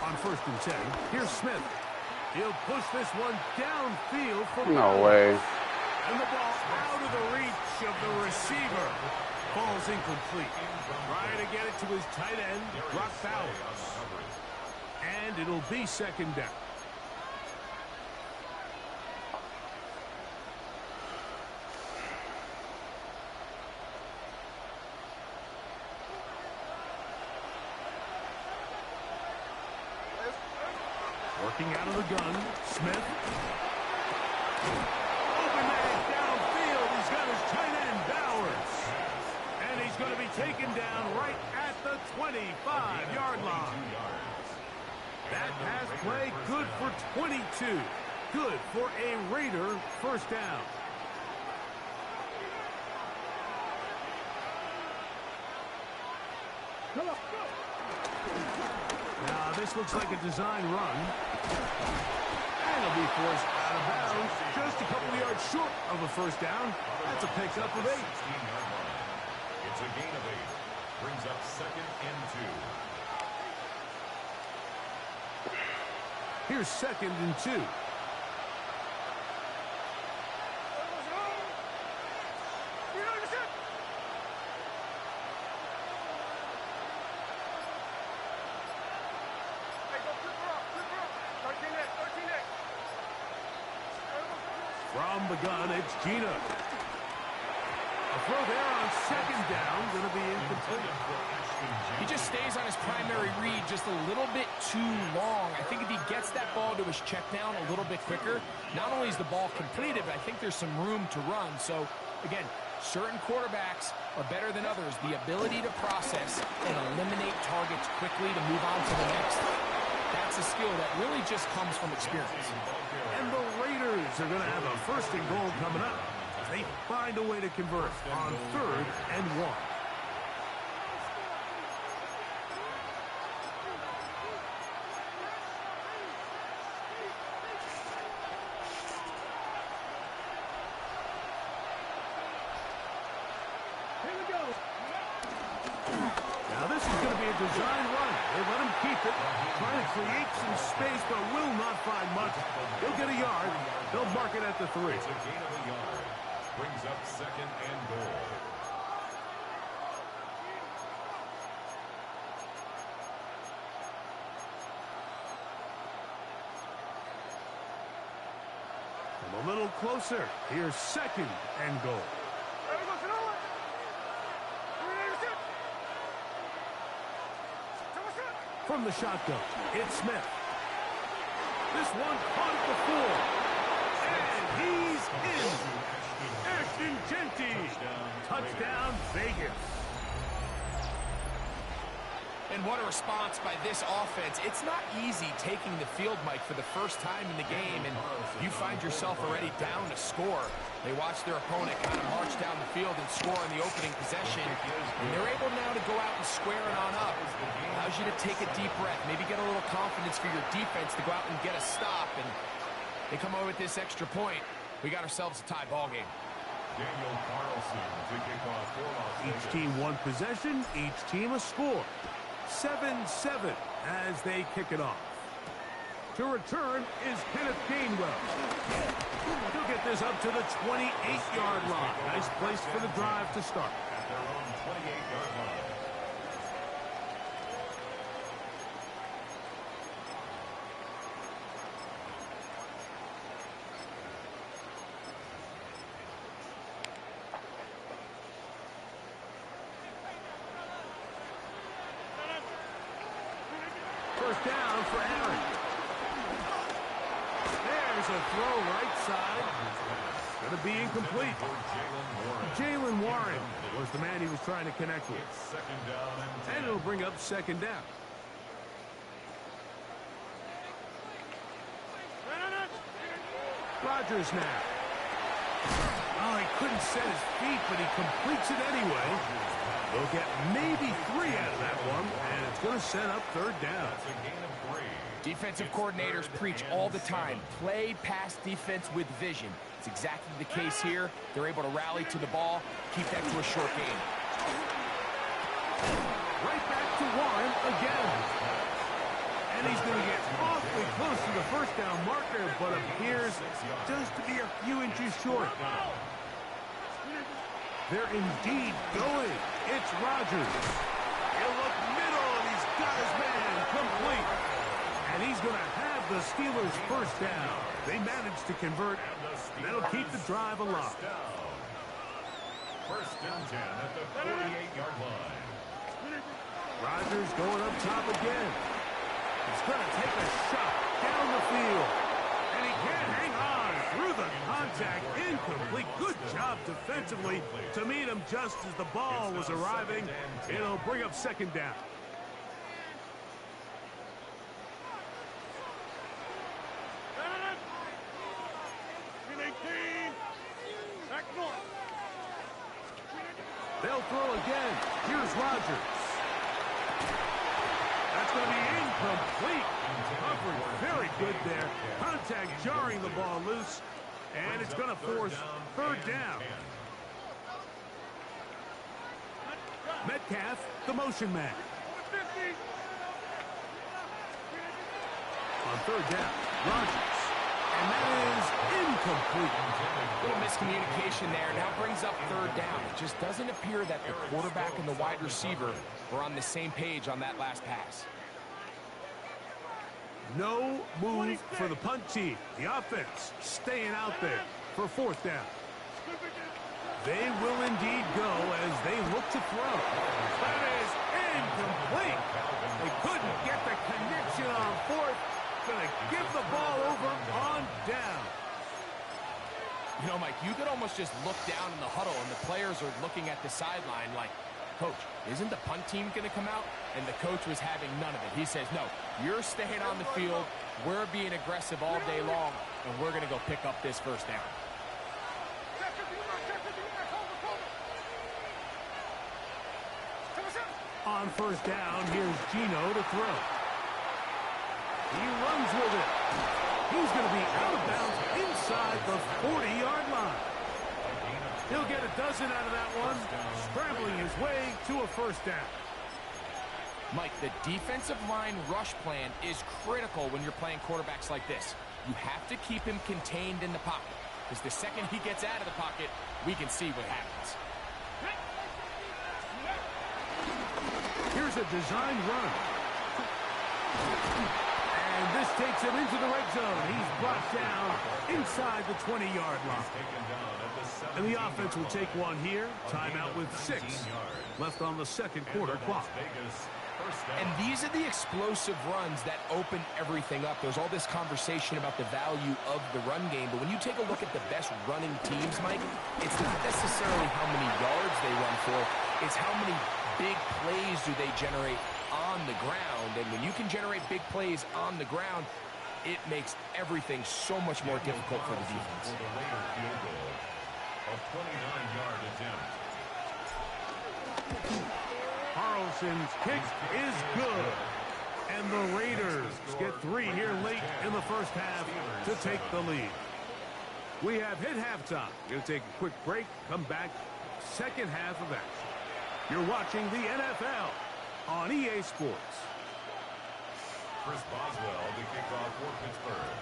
On first and 10, here's Smith. He'll push this one downfield for No way. And the ball out of the reach of the receiver. Ball's incomplete. Trying to get it to his tight end, Brock Bowers. And it'll be second down. Working out of the gun, Smith. Open man downfield. He's got his tight end, Bowers. And he's going to be taken down right at the 25-yard line. That pass play, good for 22. Good for a Raider first down. Now, this looks like a design run. And he'll be forced out of bounds. Just a couple of yards short of a first down. That's a pickup of 8. It's a gain of 8. Brings up second and 2. Here's second and 2. From the gun, it's Gina. A throw there on second down, going to be incomplete. He just stays on his primary read just a little bit too long. I think if he gets that ball to his check down a little bit quicker, not only is the ball completed, but I think there's some room to run. So, again, certain quarterbacks are better than others. The ability to process and eliminate targets quickly to move on to the next. That's a skill that really just comes from experience. And the Raiders are going to have a first and goal coming up. They find a way to convert on 3rd and 1. Now this is going to be a design run. They let him keep it. Trying to create some space, but will not find much. He'll get a yard. They'll mark it at the 3. It's a gain of a yard. Brings up second and goal. Come a little closer. Here's second and goal. From the shotgun, it's Smith. This one caught at the 4. And he's in. Ashton Genty. Touchdown, Vegas. And what a response by this offense. It's not easy taking the field, Mike, for the first time in the game, and you find yourself already down to score. They watch their opponent kind of march down the field and score in the opening possession, and they're able now to go out and square it on up. Allows you to take a deep breath, maybe get a little confidence for your defense to go out and get a stop, and they come away with this extra point. We got ourselves a tie ball game. Daniel Carlson to kick off for Las Vegas. Each team one possession, each team a score. 7-7 as they kick it off. To return is Kenneth Gainwell. He'll get this up to the 28-yard line. Nice place for the drive to start. At their own 28-yard line. First down for Aaron. There's a throw right side. Going to be incomplete. Jalen Warren was the man he was trying to connect with. Second down And it'll bring up second down. Rodgers now. Oh, he couldn't set his feet, but he completes it anyway. They'll get maybe 3 out of that one, and it's going to set up third down. It's a gain of 3. Defensive coordinators preach all the time, play pass defense with vision. It's exactly the case here. They're able to rally to the ball, keep that to a short game. Right back to Warren again. And he's going to get awfully close to the first down marker, but appears just to be a few inches short. They're indeed going. It's Rodgers. He'll look middle, and he's got his man complete. And he's going to have the Steelers first down. They managed to convert. That'll keep the drive alive. First and 10 at the 48-yard line. Rodgers going up top again. He's going to take a shot down the field. And he can't hang on through the contact. Incomplete. Good job defensively to meet him just as the ball was arriving. It'll bring up second down. They'll throw again. Here's Rodgers. That's going to be incomplete. Coverage very good there. Contact jarring the ball loose. And it's going to force third down. Metcalf, the motion man. On third down, Rodgers. And that is incomplete. A little miscommunication there. Now brings up third down. It just doesn't appear that the quarterback and the wide receiver were on the same page on that last pass. No move for the punt team. The offense staying out there for fourth down. They will indeed go as they look to throw. That is incomplete. They couldn't get the connection on fourth. Going to give the ball over on down. You know, Mike, you could almost just look down in the huddle, and the players are looking at the sideline like, Coach, isn't the punt team going to come out? And the coach was having none of it. He says, no, you're staying on the field. We're being aggressive all day long, and we're going to go pick up this first down. On first down, here's Gino to throw. He runs with it. He's going to be out of bounds inside the 40-yard line. He'll get a dozen out of that one, scrambling his way to a first down. Mike, the defensive line rush plan is critical when you're playing quarterbacks like this. You have to keep him contained in the pocket, because the second he gets out of the pocket, we can see what happens. Here's a designed run. And this takes him into the red zone. He's brought down inside the 20-yard line. And the offense will take one here. Timeout with 6 left on the second quarter clock. And these are the explosive runs that open everything up. There's all this conversation about the value of the run game, but when you take a look at the best running teams, Mike, it's not necessarily how many yards they run for, it's how many big plays do they generate on the ground. And when you can generate big plays on the ground, it makes everything so much more difficult for the defense. A 29-yard attempt. Carlson's kick is good. And the Raiders get 3 here late in the first half to take the lead. We have hit halftime. We're going to take a quick break, come back, second half of action. You're watching the NFL on EA Sports. Chris Boswell to kick off for Pittsburgh.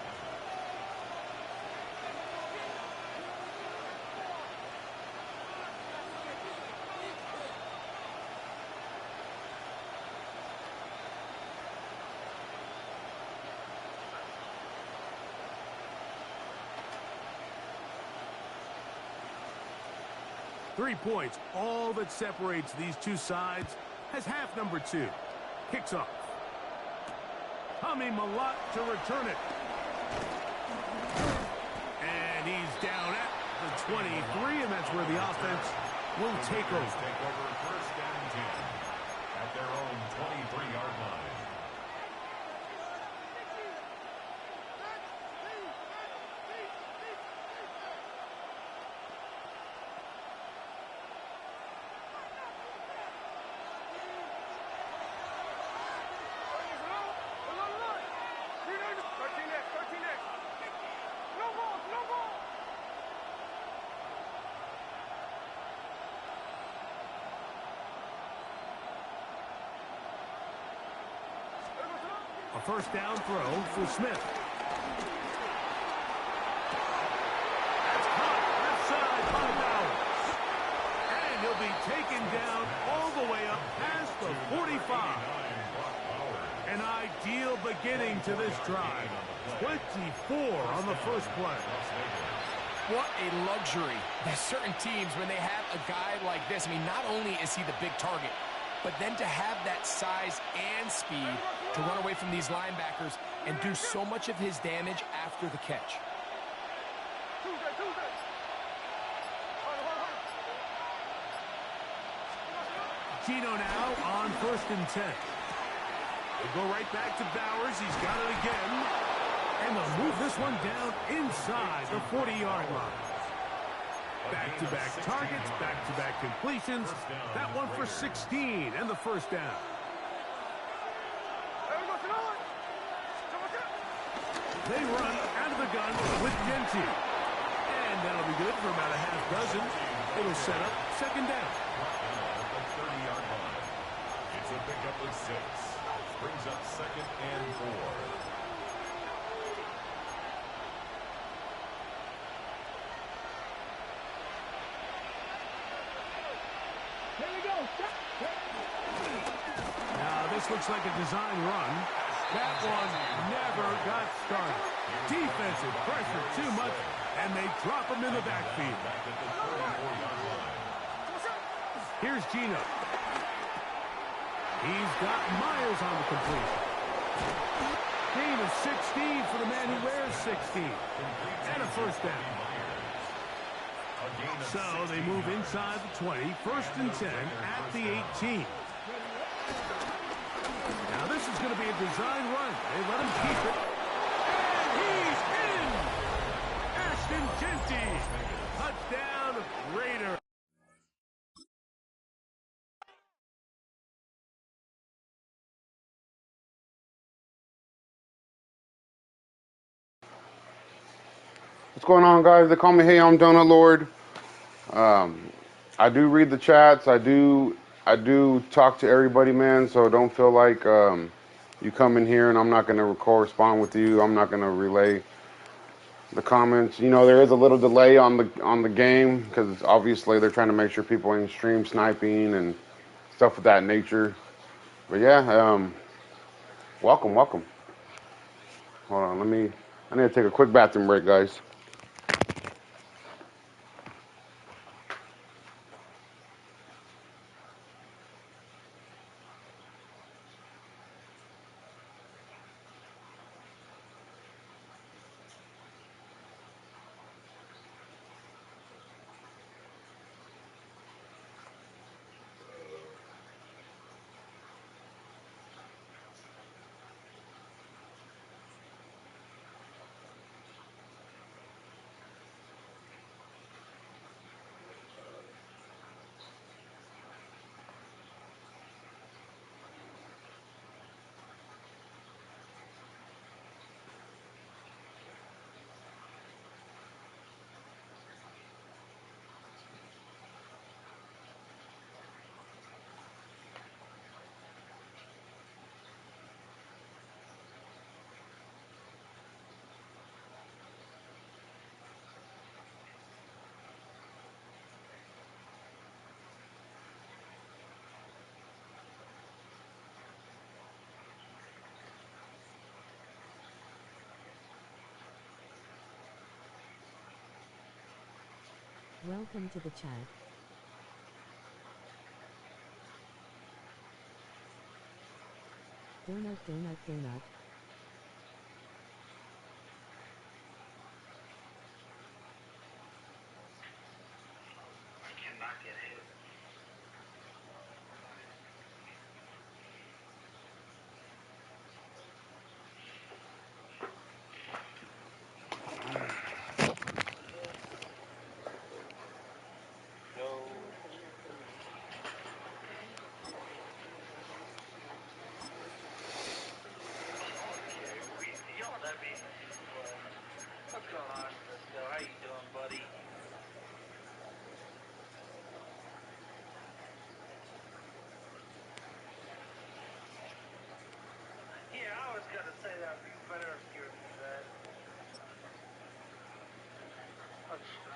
Three points, all that separates these two sides, has half number 2. Kicks off. Tommy Malott to return it. And he's down at the 23, and that's where the offense will take over. Take over first and 10 at their own 23-yard line. A first down throw for Smith. That's caught left side by Bowers. taken down all the way up past the 45. An ideal beginning to this drive. 24 on the first play. What a luxury. There's certain teams, when they have a guy like this, I mean, not only is he the big target, but then to have that size and speed to run away from these linebackers and do so much of his damage after the catch. Gino now on 1st and 10. They go right back to Bowers. He's got it again. And they'll move this one down inside the 40-yard line. Back-to-back targets, back-to-back completions. That one for 16 and the first down. They run out of the gun with Genty. And that'll be good for about a half dozen. It'll set up second down. It's a pickup of 6. Brings up 2nd and 4. Here we go. Now this looks like a design run. That one never got started. Defensive pressure too much, and they drop him in the backfield. Here's Gino. He's got Myers on the completion. Gain of 16 for the man who wears 16. And a first down. So they move inside the 20, 1st and 10 at the 18. Now this is going to be a design run. They let him keep it. And he's in! Ashton Genty. Touchdown, Raider. What's going on, guys? They call me Hey, I'm Donut Lord. I do read the chats. I do talk to everybody, man. So don't feel like you come in here and I'm not going to correspond with you. I'm not going to relay the comments. You know, there is a little delay on the game because obviously they're trying to make sure people ain't stream sniping and stuff of that nature. But yeah, welcome. Hold on, I need to take a quick bathroom break, guys. Welcome to the chat. Donut.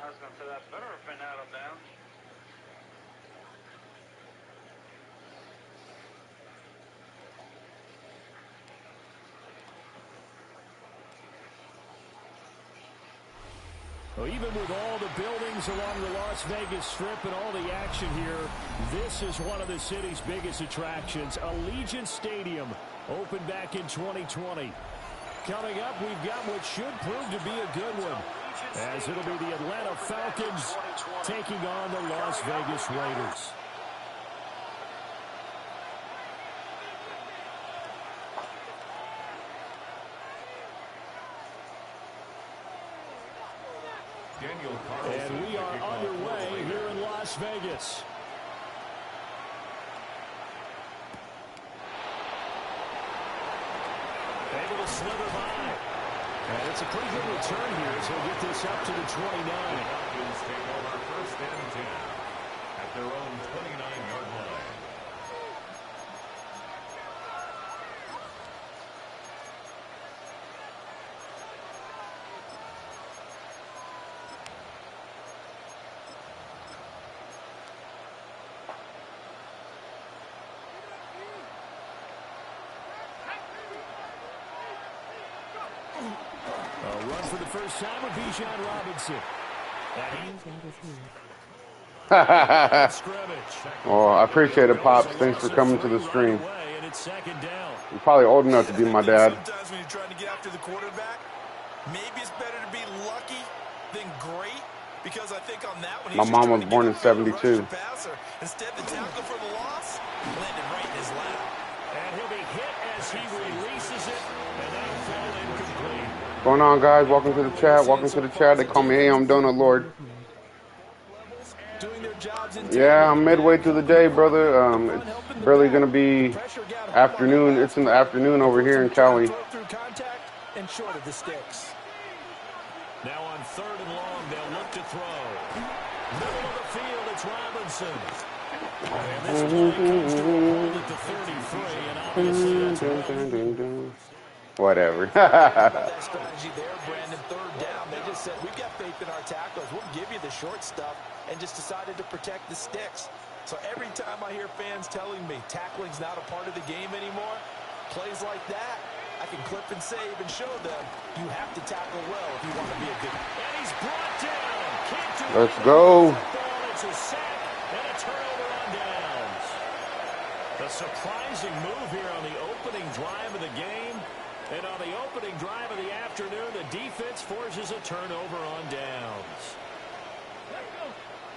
I was going to say that better have been out of bounds. Well, even with all the buildings along the Las Vegas Strip and all the action here, this is one of the city's biggest attractions. Allegiant Stadium opened back in 2020. Coming up, we've got what should prove to be a good one, as it'll be the Atlanta Falcons taking on the Las Vegas Raiders. And we are underway here in Las Vegas. Able to slither by. And it's a pretty good return here as he'll get this up to the 29. Falcons take over 1st and 10 at their own 29-yard line. A run for the first time with Bijan Robinson. Oh, I appreciate it, Pops. Thanks for coming to the stream. You're probably old enough to be my dad. Sometimes when you're trying to get after the quarterback, maybe it's better to be lucky than great. Because I think on that one, my mom was born in 72. Instead, the tackle for the loss landed right in his lap. And he'll be hit as he releases it, and that'll fall incomplete. What's going on, guys? Welcome to the chat. Welcome to the chat. They call me Hey, I'm Donut Lord. Yeah, I'm midway through the day, brother. It's barely going to be afternoon. It's in the afternoon over here in Cali. And short of the sticks. Now on 3rd and long, they'll look to throw. Middle of the field, it's Robinson. And this play comes to a hold at the 33, and obviously that's whatever. That strategy there, Brandon, 3rd down. They just said, we've got faith in our tackles. We'll give you the short stuff, and just decided to protect the sticks. So every time I hear fans telling me tackling's not a part of the game anymore, plays like that, I can clip and save and show them you have to tackle well if you want to be a good. And he's brought down. Can't do Let's go. It's a sack and a turnover on downs. A surprising move here on the opening drive of the game. And on the opening drive of the afternoon, the defense forces a turnover on downs.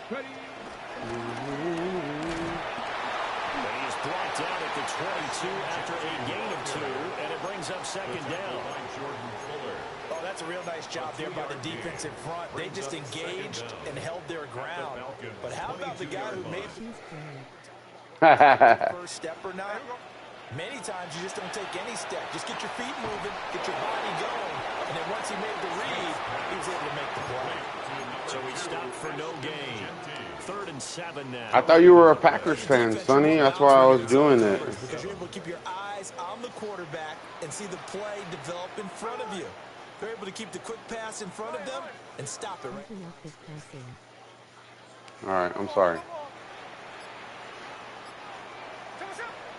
Ready. And he's brought down at the 22 after a gain of 2, and it brings up 2nd down. Oh, that's a real nice job there by the defense in front. They just engaged and held their ground. But how about the guy who made the first step or not? Many times you just don't take any step. Just get your feet moving, get your body going. And then once he made the read, he was able to make the play. So he stopped for no gain. 3rd and 7 now. I thought you were a Packers fan, Sonny. That's why I was doing it. Because you're able to keep your eyes on the quarterback and see the play develop in front of you. They're able to keep the quick pass in front of them and stop it. All right, I'm sorry.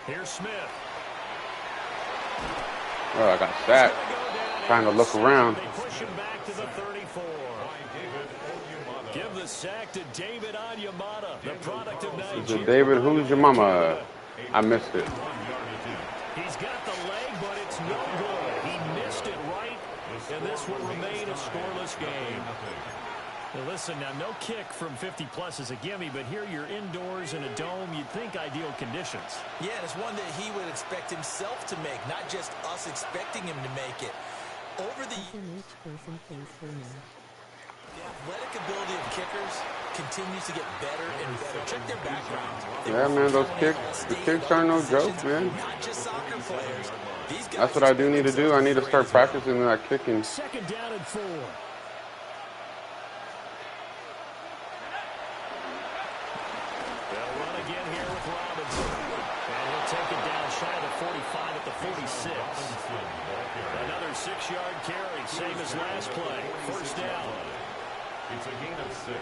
Here's Smith. Oh, I got sacked. Trying to look around. They push him back to the 34. Give the sack to David Onyemata, the product of Nigeria. Is it David? Who's your mama? I missed it. He's got the leg, but it's no good. He missed it right, and this will remain a scoreless game. Well, listen, now no kick from 50-plus is a gimme, but here you're indoors in a dome. You'd think ideal conditions. Yeah, and it's one that he would expect himself to make, not just us expecting him to make it. Over the athletic ability of kickers continues to get better and better. Check their background. Yeah, man, those kicks, the kicks aren't no joke, man. Not just soccer players. These guys. That's what I do need to do. I need to start practicing that kicking. 2nd down and 4. They'll run again here with Robinson. And he'll take it down shy of the 45 at the 46. Another 6-yard carry, same as last play. 1st down. It's a gain of 6.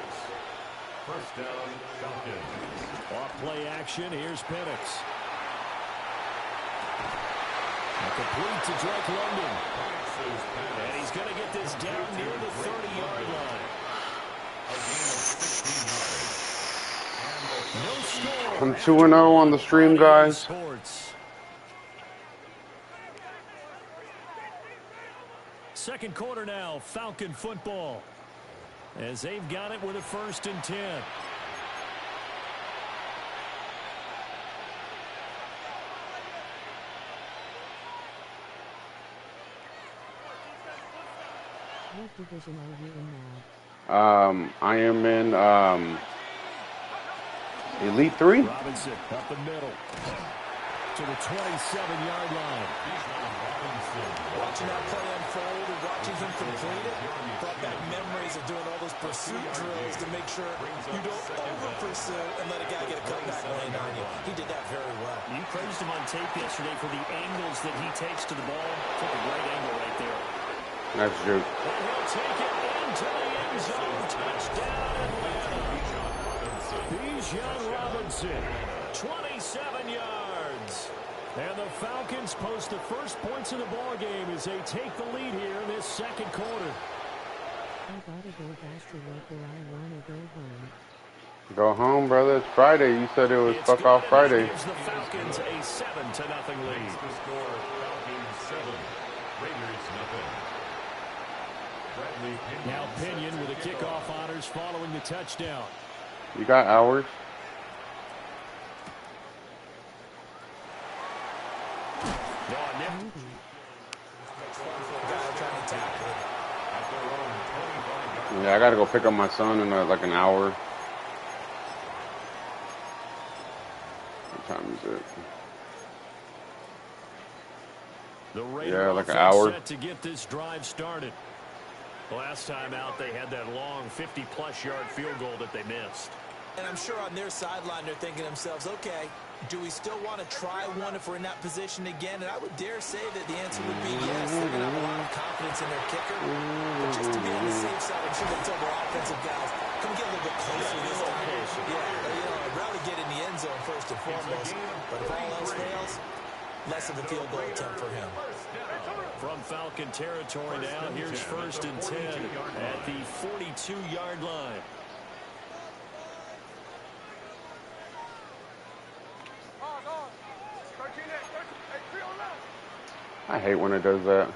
1st down, Falcons. Off play action, here's Penix. Complete to Drake London. And he's going to get this down near the 30-yard line. I'm 2-0 on the stream, guys. Second quarter now, Falcon football. As they've got it with a 1st and 10. What division are you in now? I am in Elite 3. Robinson up the middle to the 27-yard line. Watching that play unfold and watching him complete it brought back memories of doing all those pursuit drills to make sure you don't over-pursue and let a guy get a cutback lane on you. He did that very well. You praised him on tape yesterday for the angles that he takes to the ball. Took a great angle right there. That's Juke. And he'll take it into the end zone. Touchdown, Atlanta. Bijan Robinson, 27 yards. And the Falcons post the first points of the ball game as they take the lead here in this second quarter. I gotta go back to work or I wanna go home. Go home, brother. It's Friday. You said it was It's fuck off Friday. Gives the Falcons a 7-0 lead. The score, Falcons 7, Raiders 0. Now Pinion with the kickoff honors following the touchdown. You got hours? Yeah, I gotta go pick up my son in like an hour. What time is it? The Raiders Yeah, like an hour. set to get this drive started. Last time out, they had that long 50-plus yard field goal that they missed. And I'm sure on their sideline they're thinking to themselves, okay, do we still want to try one if we're in that position again? And I would dare say that the answer would be yes. They're going to have a lot of confidence in their kicker. But just to be on the safe side, I'm sure they'll tell their offensive guys, can we get a little bit closer this time? Yeah, I'd rather get in the end zone first and foremost. But if all else fails, less of a field goal attempt for him. From Falcon territory now, here's 1st and 10 at the 42-yard line. I hate when it does that.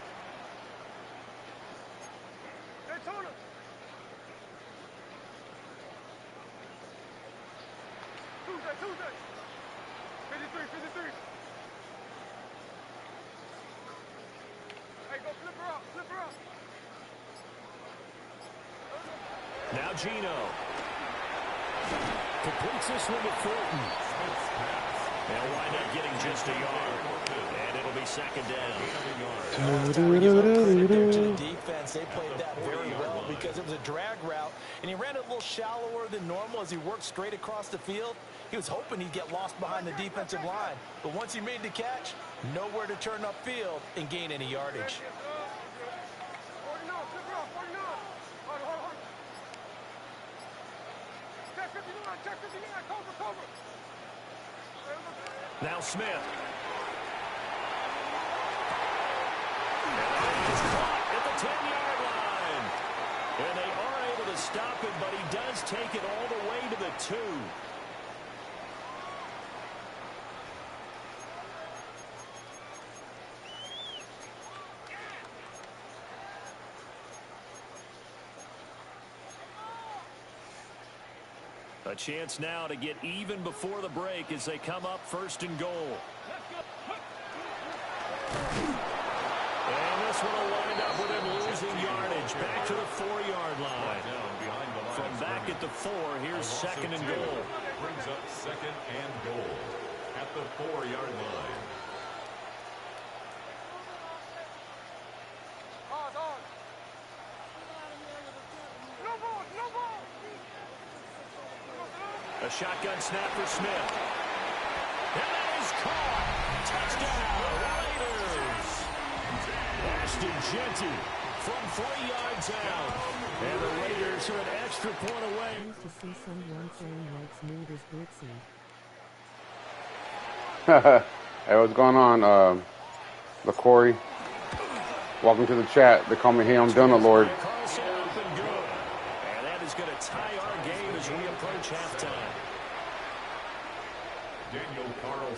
Now Gino completes this one to Fulton. They'll wind up getting just a yard. And it'll be 2nd down. Credit there to the defense. They played that very well because it was a drag route, and he ran it a little shallower than normal as he worked straight across the field. He was hoping he'd get lost behind the defensive line. But once he made the catch, nowhere to turn upfield and gain any yardage. Now Smith. And he's caught at the 10-yard line. And they are able to stop him, but he does take it all the way to the 2. A chance now to get even before the break as they come up 1st and goal. And this one will wind up with him losing yardage back to the 4-yard line. From back at the 4, here's 2nd and goal. Brings up 2nd and goal at the 4-yard line. A shotgun snap for Smith. And that is caught. Touchdown, Raiders. Ashton Jeanty from 3 yards out. And the Raiders are an extra point away. Nice to see someone playing like smooth as Brooksy. Hey, what's going on, LaCory? Welcome to the chat. They call me Hey, I'm Donut Lord. And that is going to tie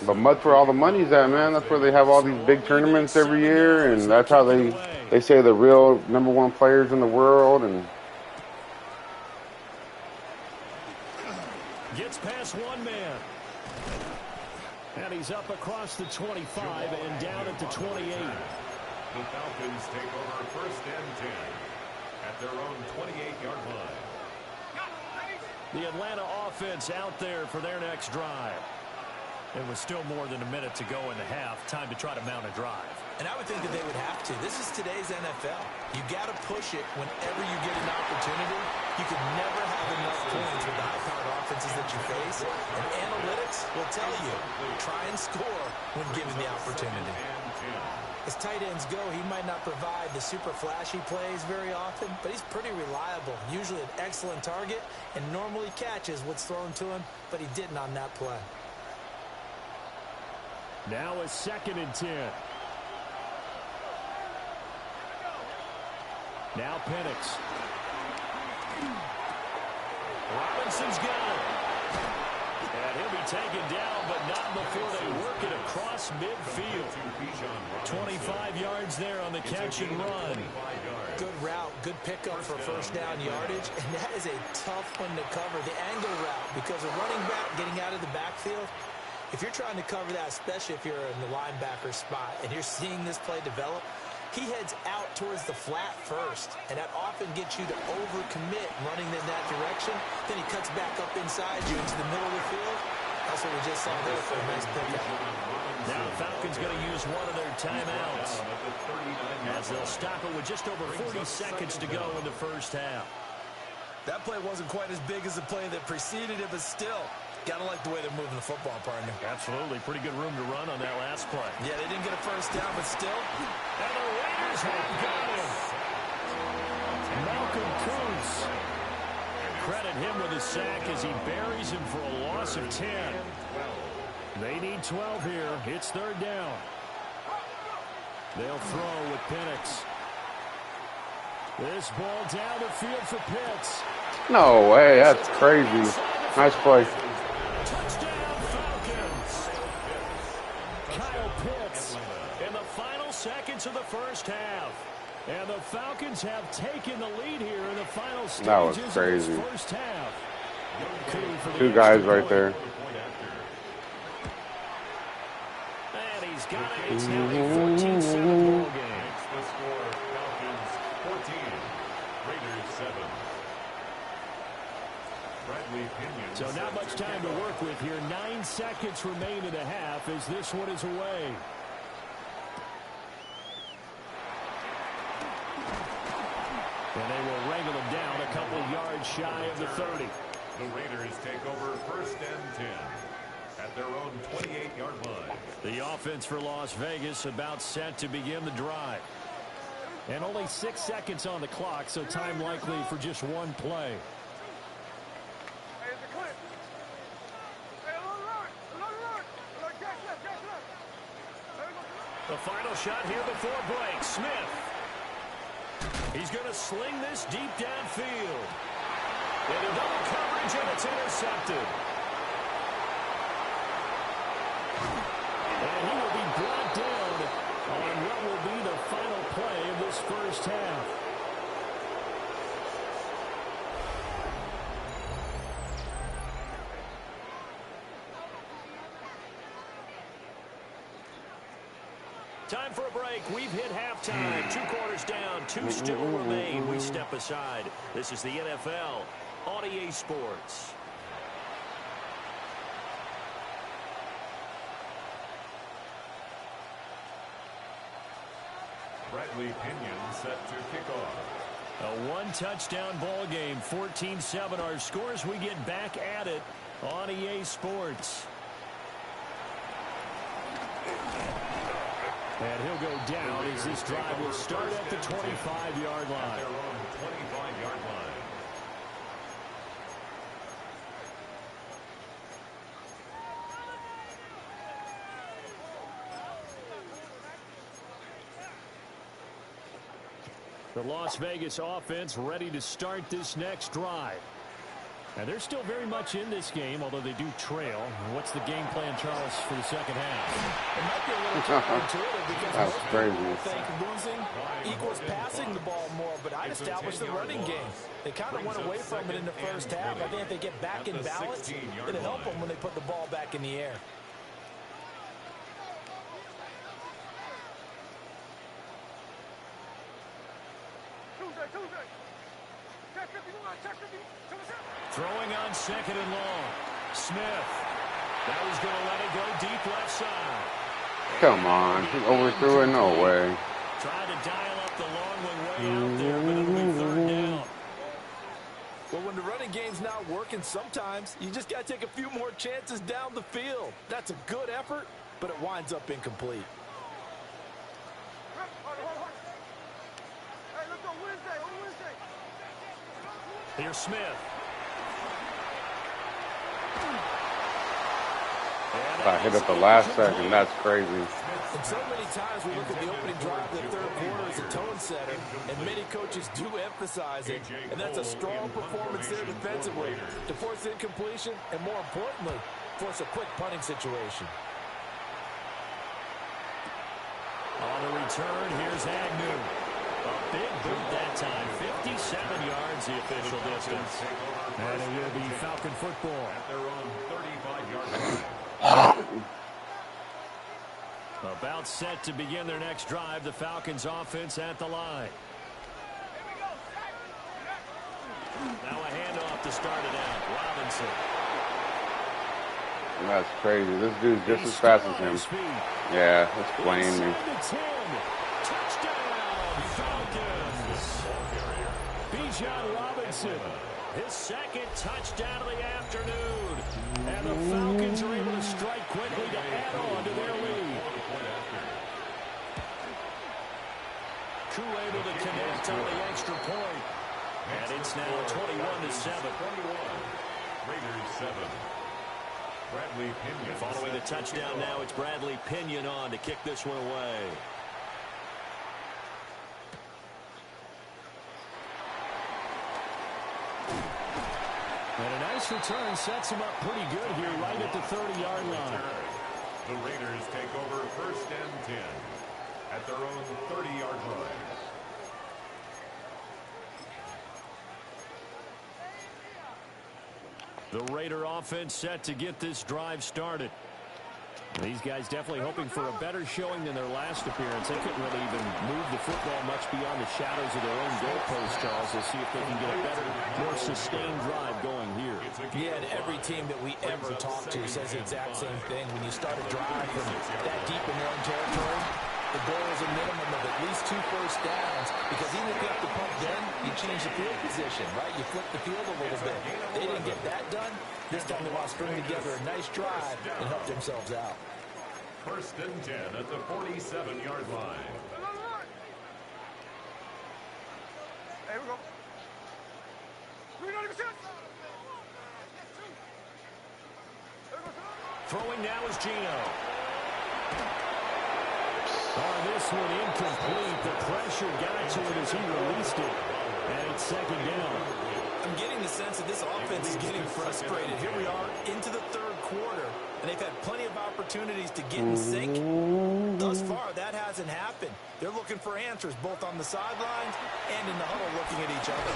But that's where all the money's at, man. That's where they have all these big tournaments every year, and that's how they say the real #1 players in the world. And gets past one man. And he's up across the 25 and down at the 28. The Falcons take over 1st and 10 at their own 28-yard line. The Atlanta offense out there for their next drive. It was still more than a minute to go in the half. Time to try to mount a drive. And I would think that they would have to. This is today's NFL. You got to push it whenever you get an opportunity. You can never have enough points with the high-powered offenses that you face. And analytics will tell you, try and score when given the opportunity. As tight ends go, he might not provide the super flashy plays very often, but he's pretty reliable. Usually an excellent target and normally catches what's thrown to him, but he didn't on that play. Now a 2nd and 10. Now Penix. Robinson's got it. And he'll be taken down, but not before they work it across midfield. 25 yards there on the catch and run. Good route, good pickup for first down yardage, and that is a tough one to cover. The angle route, because a running back getting out of the backfield, if you're trying to cover that, especially if you're in the linebacker spot and you're seeing this play develop, he heads out towards the flat first, and that often gets you to overcommit running in that direction. Then he cuts back up inside you into the middle of the field. That's what we just saw there for a nice pickup. Now the Falcons going to use one of their timeouts as they'll stop it with just over 40 seconds to go in the first half. That play wasn't quite as big as the play that preceded it, but still, gotta like the way they're moving the football, partner. Absolutely. Pretty good room to run on that last play. Yeah, they didn't get a first down, but still. And the Raiders have got him. Malcolm Kuntz. Credit him with a sack as he buries him for a loss of 10. They need 12 here. It's 3rd down. They'll throw with Penix. This ball down the field for Pitts. no way, that's crazy. Nice play. Touchdown Falcons. Kyle Pitts in the final seconds of the first half. And the Falcons have taken the lead here in the final stages That was of crazy. this first half. Two guys right there. And he's got it. It's now a 14-7 ball game. The score, Falcons 14, Raiders 7. So not much time to work with here. 9 seconds remain in the half as this one is away. And they will wrangle him down a couple yards shy of the 30. The Raiders take over 1st and 10 at their own 28-yard line. The offense for Las Vegas about set to begin the drive. And only 6 seconds on the clock, so time likely for just one play. The final shot here before break. Smith. He's going to sling this deep downfield. Into double coverage, and it's intercepted. And he will be brought down on what will be the final play of this first half. Time for a break. We've hit halftime. 2 quarters down. 2 still remain. We step aside. This is the NFL on EA Sports. Bradley Pinion set to kick off. A 1-touchdown ball game. 14-7 our scores. We get back at it on EA Sports. And he'll go down as this drive will start at the 25-yard line. Their own 25-yard line. The Las Vegas offense ready to start this next drive. And they're still very much in this game, although they do trail. What's the game plan, Charles, for the second half? It might be a little counterintuitive because That's most crazy. people think losing equals passing the ball more, but I'd establish the running game. They kind of went away from it in the first half. I think if they get back in balance, it'll help them when they put the ball back in the air. Throwing on second and long. Smith. That was going to let it go deep left side. Come on. He overthrew it? No way. Tried to dial up the long one way out there, but it'll be third down. Well, when the running game's not working, sometimes you just got to take a few more chances down the field. That's a good effort, but it winds up incomplete. Here's Smith. I hit it the last second. That's crazy. And so many times we look at the opening drive of the third quarter as a tone setter, and many coaches do emphasize it. And that's a strong performance there defensively to force incompletion and, more importantly, force a quick punting situation. On the return, here's Agnew. A big boot that time. 57 yards, the official distance. And it will be Falcon football. At their own 35-yard line. About set to begin their next drive. The Falcons offense at the line. Now a handoff to start it out. Robinson. That's crazy. This dude's just as fast as him. Yeah, that's playing me. Touchdown, Falcons. Bijan Robinson, his second touchdown of the afternoon. And the Falcons are able to strike quickly to add on to their lead. Koo able to connect on the extra point. And it's now 21-7. Raiders 7. Bradley Pinion. Following the touchdown now, it's Bradley Pinion on to kick this one away. And a nice return sets him up pretty good here right at the 30-yard line. The Raiders take over 1st and 10 at their own 30-yard line. The Raider offense set to get this drive started. These guys definitely hoping for a better showing than their last appearance. They couldn't really even move the football much beyond the shadows of their own goalpost, Charles. They'll see if they can get a better, more sustained drive going here. Yeah, and every team that we ever talk to says the exact same thing. When you start a drive from that deep in their own territory, the goal is a minimum of at least 2 first downs, because even if you have to punt then, you change the field position, right? You flip the field a little bit. They didn't get that done. This time they want to string together a nice drive and help themselves out. 1st and 10 at the 47-yard line. Here we go. Throwing now is Gino. This one incomplete. The pressure got to it as he released it. And it's 2nd down. I'm getting the sense that this offense is getting frustrated. Here we are into the 3rd quarter, and they've had plenty of opportunities to get in sync. Thus far, that hasn't happened. They're looking for answers both on the sidelines and in the huddle looking at each other.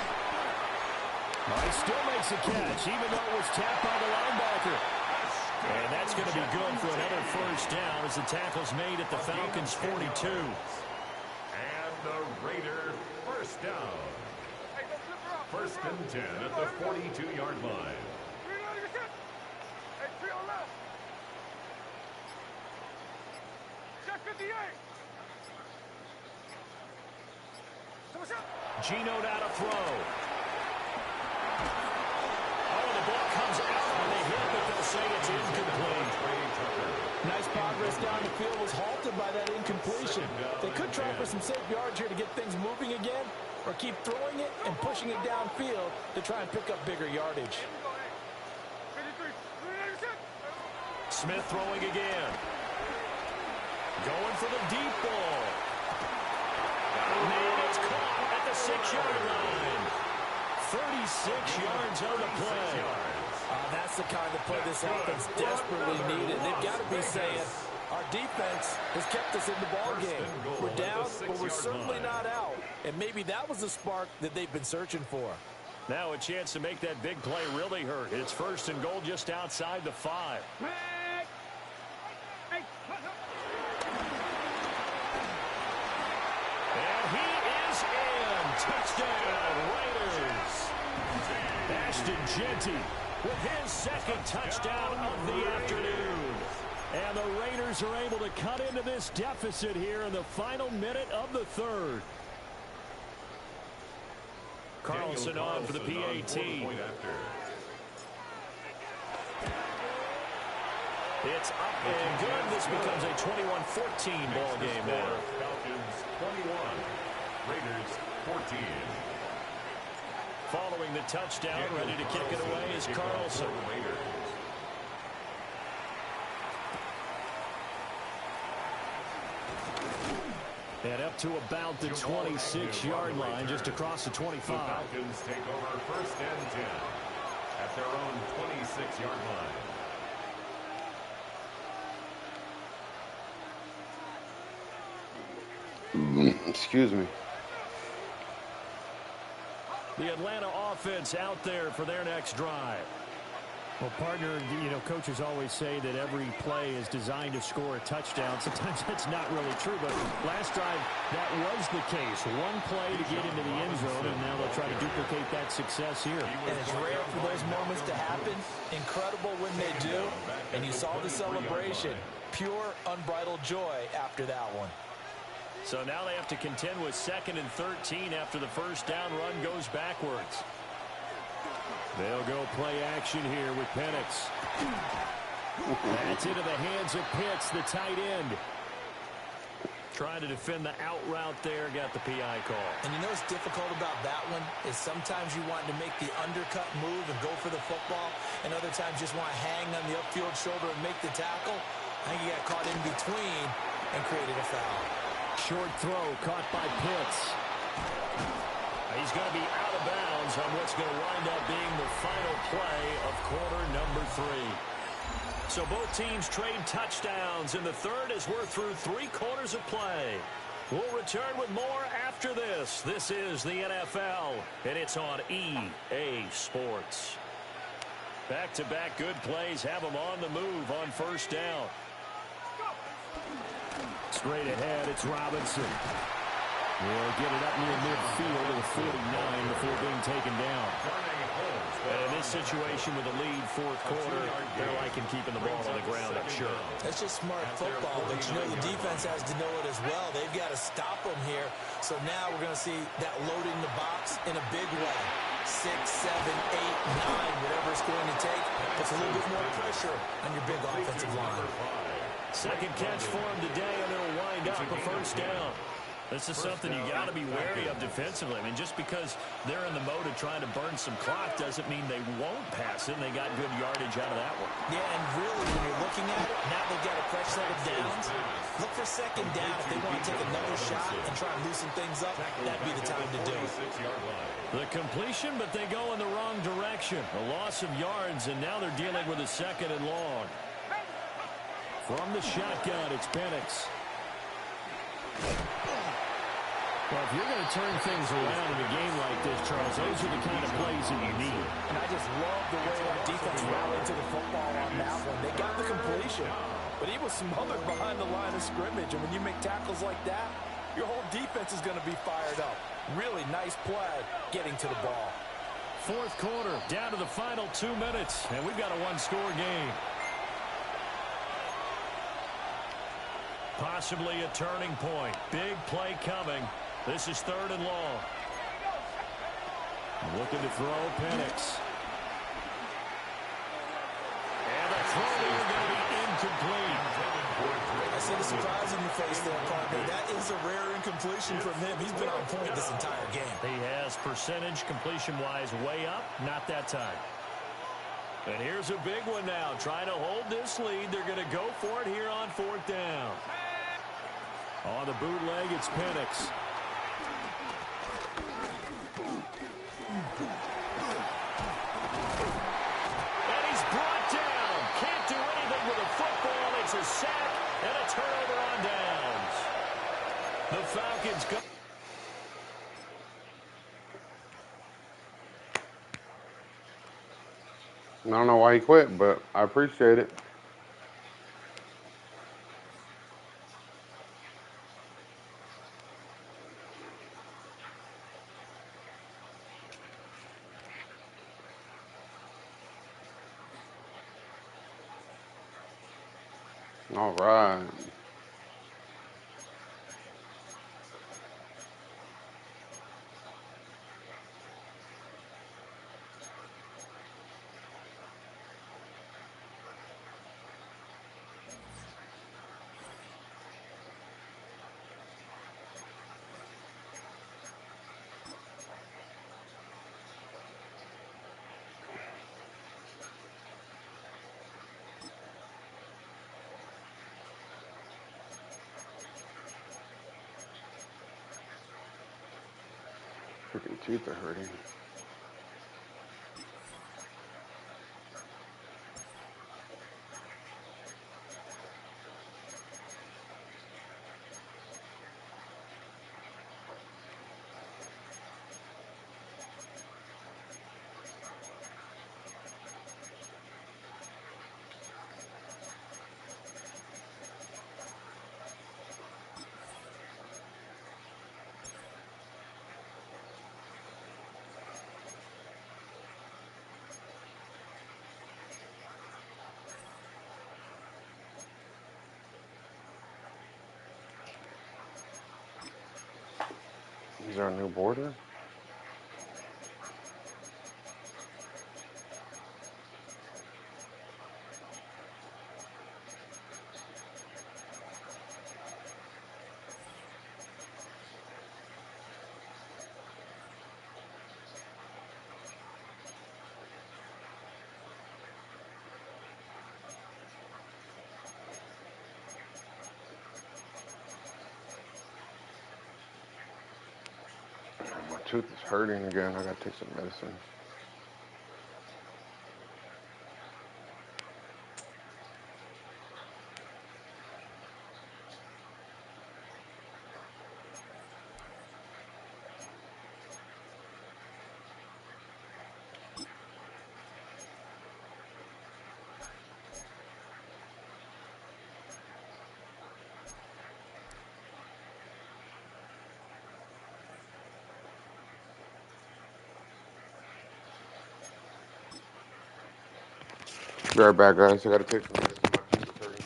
He still makes a catch, even though it was tapped by the linebacker. And that's going to be good for another 1st down as the tackle's made at the Falcons' 42. And the Raiders 1st down. 1st and 10 at the 42-yard line. Gino down to throw. Oh, the ball comes out on the hit, but they'll say it's incomplete. Nice progress down the field was halted by that incompletion. They could try for some safe yards here to get things moving again, or keep throwing it and pushing it downfield to try and pick up bigger yardage. Smith throwing again. Going for the deep ball. And it's caught at the 6-yard line. 36 yards on the play. That's the kind of play this offense desperately needed. They've got to be saying, our defense has kept us in the ball game. We're down, but we're certainly not out. And maybe that was the spark that they've been searching for. Now a chance to make that big play really hurt. It's 1st and goal just outside the 5. And he is in. Touchdown, Raiders. Ashton Jeanty with his 2nd touchdown of the afternoon. And the Raiders are able to cut into this deficit here in the final minute of the 3rd. Carlson on for the PAT. It's up and good. This becomes a 21-14 ball game now. Falcons 21, Raiders 14. Following the touchdown, ready to kick it away is Carlson. And up to about the 26-yard line, just across the 25. The Falcons take over 1st and 10 at their own 26-yard line. Excuse me. The Atlanta offense out there for their next drive. Well, partner, you know, coaches always say that every play is designed to score a touchdown. Sometimes that's not really true, but last drive, that was the case. One play to get into the end zone, and now they'll try to duplicate that success here. And it's rare for those moments to happen. Incredible when they do. And you saw the celebration. Pure, unbridled joy after that one. So now they have to contend with 2nd and 13 after the 1st down run goes backwards. They'll go play action here with Penix. That's into the hands of Pitts, the tight end. Trying to defend the out route there, got the PI call. And you know what's difficult about that one is sometimes you want to make the undercut move and go for the football, and other times just want to hang on the upfield shoulder and make the tackle. I think he got caught in between and created a foul. Short throw caught by Pitts. He's going to be out of bounds on what's going to wind up being the final play of quarter number 3. So both teams trade touchdowns in the 3rd as we're through 3 quarters of play. We'll return with more after this. This is the NFL, and it's on EA Sports. Back-to-back good plays have them on the move on 1st down. Straight ahead, it's Robinson. Will get it up near midfield to the 49 before being taken down. And in this situation with a lead 4th quarter, they're liking keeping the ball on the ground, I'm sure. That's just smart football, but you know the defense has to know it as well. They've got to stop them here. So now we're going to see that loading the box in a big way. 6, 7, 8, 9, whatever it's going to take. Puts a little bit more pressure on your big offensive line. 2nd catch for him today, and it'll wind up a 1st down. This is something you got to be wary of defensively. I mean, just because they're in the mode of trying to burn some clock doesn't mean they won't pass it, and they got good yardage out of that one. Yeah, and really, when you're looking at it, now they've got a fresh set of downs. Look for 2nd down. If they want to take another shot and try and loosen things up, that'd be the time to do it. The completion, but they go in the wrong direction. A loss of yards, and now they're dealing with a 2nd and long. From the shotgun, it's Penix. Well, if you're going to turn things around in a game like this, Charles, those are the kind of plays that you need. And I just love the way that defense rallied to the football on that one. They got the completion, but he was smothered behind the line of scrimmage. And when you make tackles like that, your whole defense is going to be fired up. Really nice play getting to the ball. 4th quarter, down to the final 2 minutes, and we've got a 1-score game. Possibly a turning point. Big play coming. This is 3rd and long. Looking to throw Penix. And the throw is going to be incomplete. I see the surprise in your face there, partner. That is a rare incompletion from him. He's been on point this entire game. He has percentage completion-wise way up. Not that time. And here's a big one now. Trying to hold this lead. They're going to go for it here on 4th down. On the bootleg, it's Penix. I don't know why he quit, but I appreciate it. All right. Freaking teeth are hurting. Is there a new border? My tooth is hurting again. I gotta take some medicine. Be right back, guys. I gotta take some medicine. My tooth is hurting.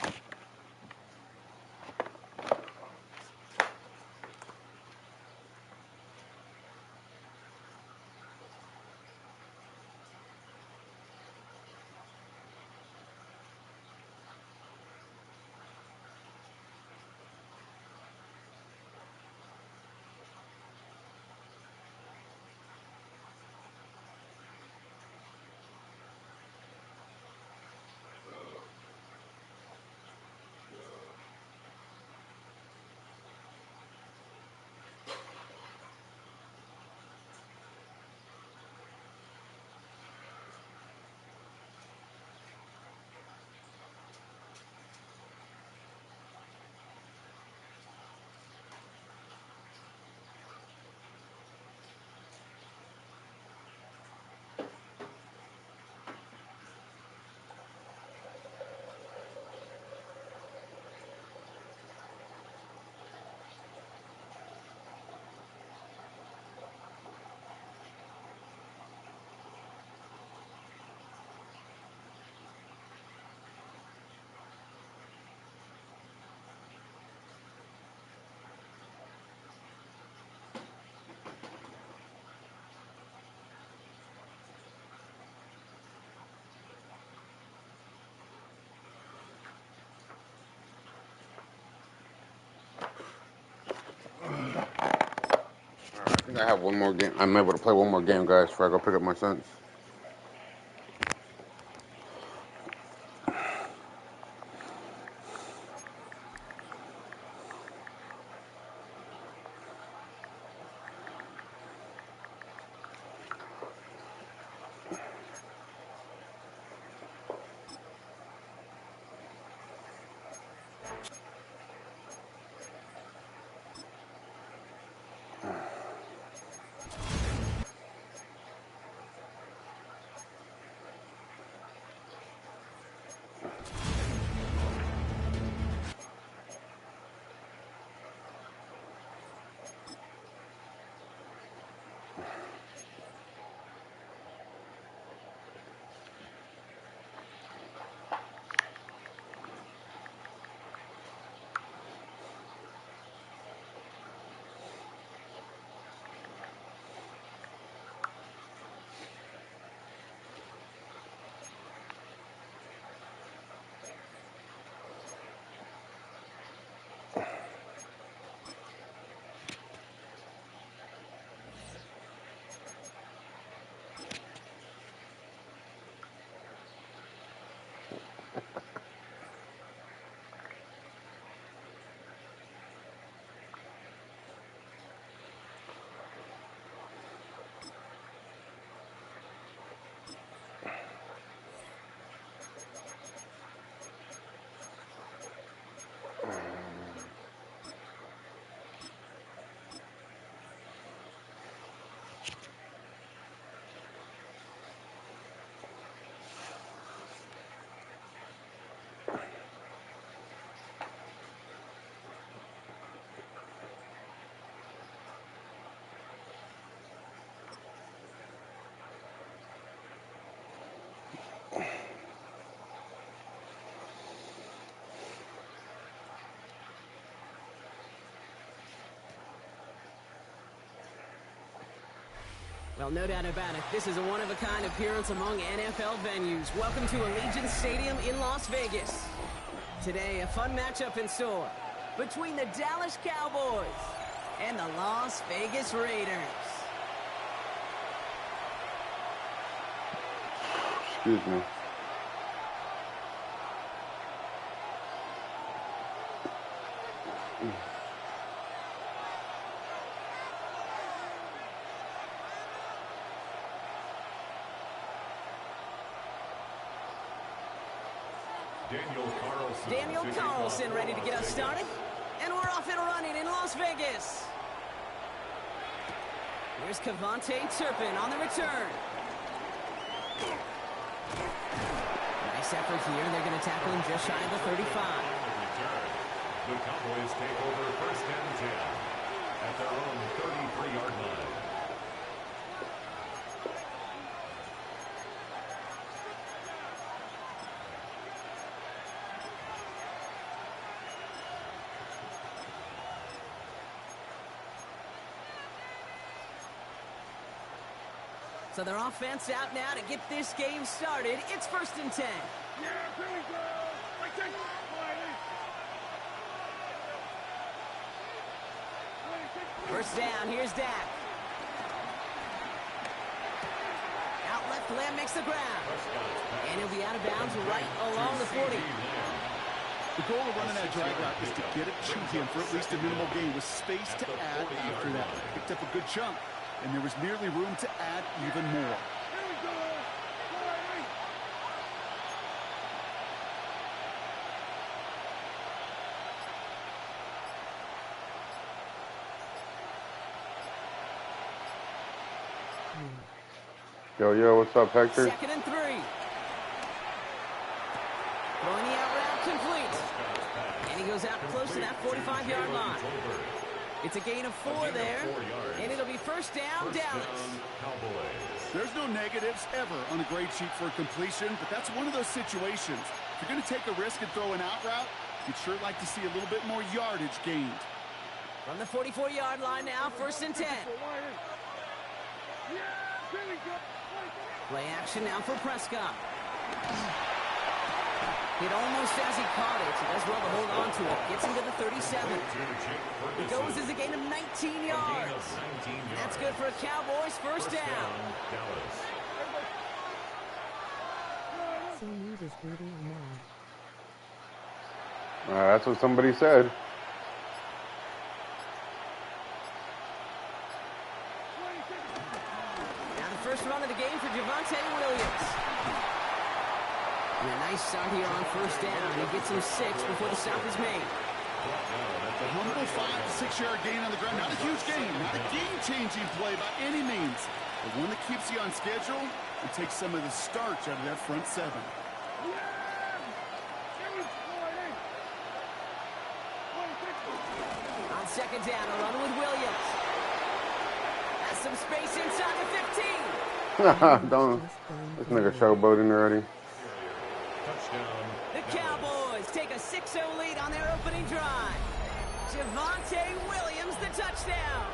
I think I have one more game. I'm able to play one more game, guys, before I go pick up my sons. Well, no doubt about it. This is a one-of-a-kind appearance among NFL venues. Welcome to Allegiant Stadium in Las Vegas. Today, a fun matchup in store between the Dallas Cowboys and the Las Vegas Raiders. Excuse me. Daniel Carlson ready to get us started. And we're off and running in Las Vegas. Here's Cavante Turpin on the return. Nice effort here. They're going to tackle him just shy of the 35. The Cowboys take over first and 10 at their own 33-yard line. So their offense out now to get this game started. It's first and 10. Yeah, here we go. First down, here's Dak. Out left, Lamb makes the ground. And he'll be out of bounds right along the 40. The goal of running that drag route is to get it to him for at least a minimal gain with space to add after that. Picked up a good chunk, and there was nearly room to add even more. Yo, what's up, Hector? Second and 3. Throwing the out route complete. And he goes out close to that 45-yard line. It's a gain of 4 there. And it'll be first down, Dallas. There's no negatives ever on a grade sheet for a completion, but that's one of those situations. If you're going to take a risk and throw an out route, you'd sure like to see a little bit more yardage gained. From the 44-yard line now, first and 10. Play action now for Prescott. Hit almost as he caught it. He does well to hold on to it. Gets him to the 37. It goes as a gain of 19 yards. That's good for a Cowboys first down. So neat is booty or not? That's what somebody said. First run of the game for Javonte Williams. And a nice start here on first down. He gets him 6 before the stop is made. A humble 5 to 6 yard gain on the ground. Not a huge gain, not a game-changing play by any means, but one that keeps you on schedule and takes some of the starch out of that front 7. On second down, a run with Williams. Has some space inside the 15. Don't. This nigga showboating already. The Cowboys take a 6-0 lead on their opening drive. Javonte Williams, the touchdown.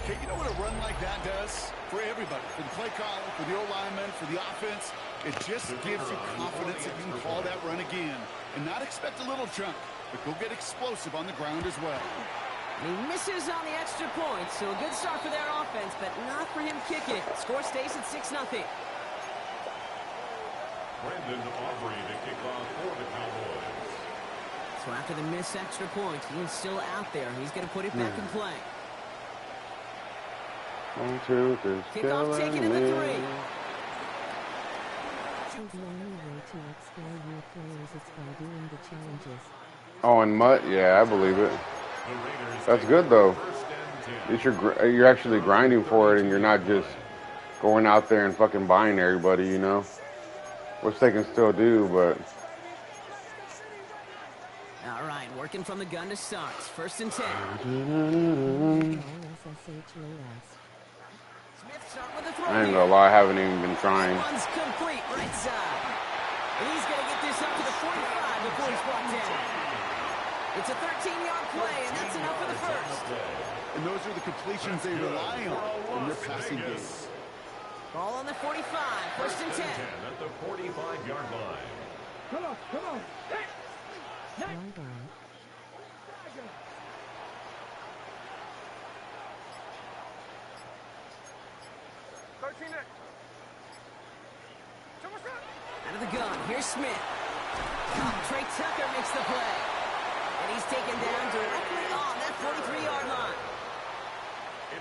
Okay, you know what a run like that does? For everybody, for the play caller, for the O-lineman, for the offense, it just gives you confidence that you can call that run again and not expect a little chunk, but go get explosive on the ground as well. He misses on the extra point, so a good start for their offense, but not for him kicking it. Score stays at 6-0. Brandon Aubrey to kick off for the Cowboys. So after the missed extra point, he is still out there. He's going to put it back in play. 1, 2, 3. Kickoff taken in the 3. So the only way to explore your players is by doing the challenges. Oh, and Mutt? Yeah, I believe it. That's good, though. At least you're actually grinding for it, and you're not just going out there and fucking buying everybody, you know? Which they can still do, but... All right, working from the gun to start. First and 10. Smith start with the throw. I ain't gonna lie, I haven't even been trying. One's complete, right side. And he's going to get this up to the 45 before he's brought down. It's a 13-yard play, and that's enough for the first. and those are the completions they rely on in their passing game. Ball on the 45, first and 10. At the 45-yard line. Come on. Drive on. 13 it. Out of the gun, here's Smith. Trey Tucker makes the play. And he's taken down directly on that 43-yard line.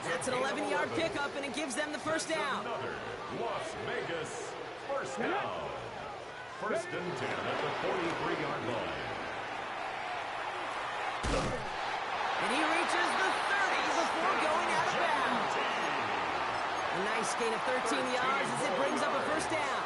That's an 11-yard pickup, and it gives them the first down. Another Las Vegas first down. First and 10 at the 43-yard line. And he reaches the 30 before going out of bounds. A nice gain of 13 yards as it brings up a first down.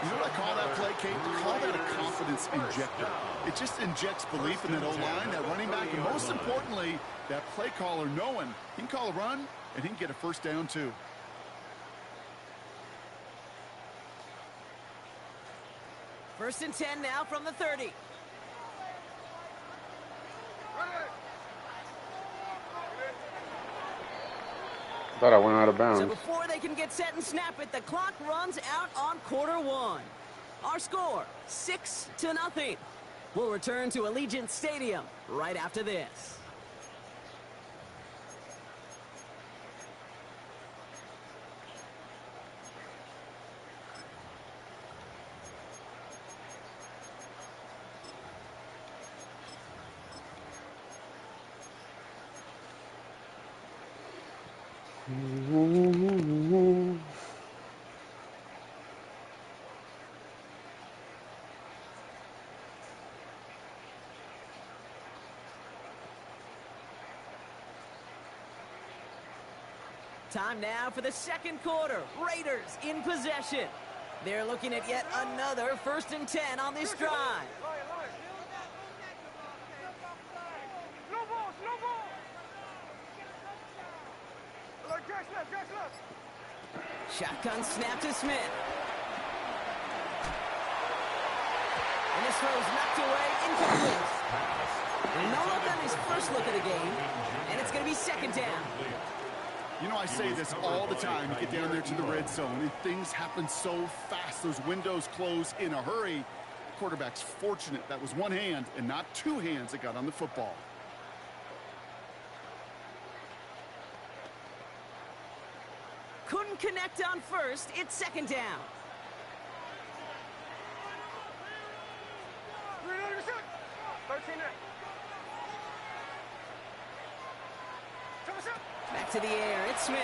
You know what I call that play, Kate? I call that a confidence injector. It just injects belief in that O-line, that running back, and most importantly, that play caller knowing he can call a run and he can get a first down too. First and 10 now from the 30. Thought I went out of bounds. So before they can get set and snap it, the clock runs out on quarter one. Our score, 6-0. We'll return to Allegiant Stadium right after this. Time now for the second quarter. Raiders in possession. They're looking at yet another first and 10 on this drive. Slow ball. Catch left. Shotgun snap to Smith. And this throw's knocked away, incomplete. No look on his first look at the game, and it's going to be second down. You know, I say this all the time. You get down there to the red zone, and things happen so fast. Those windows close in a hurry. Quarterback's fortunate that was one hand and not two hands that got on the football. Couldn't connect on first. It's second down. 13 it. Back to the air. It's Smith.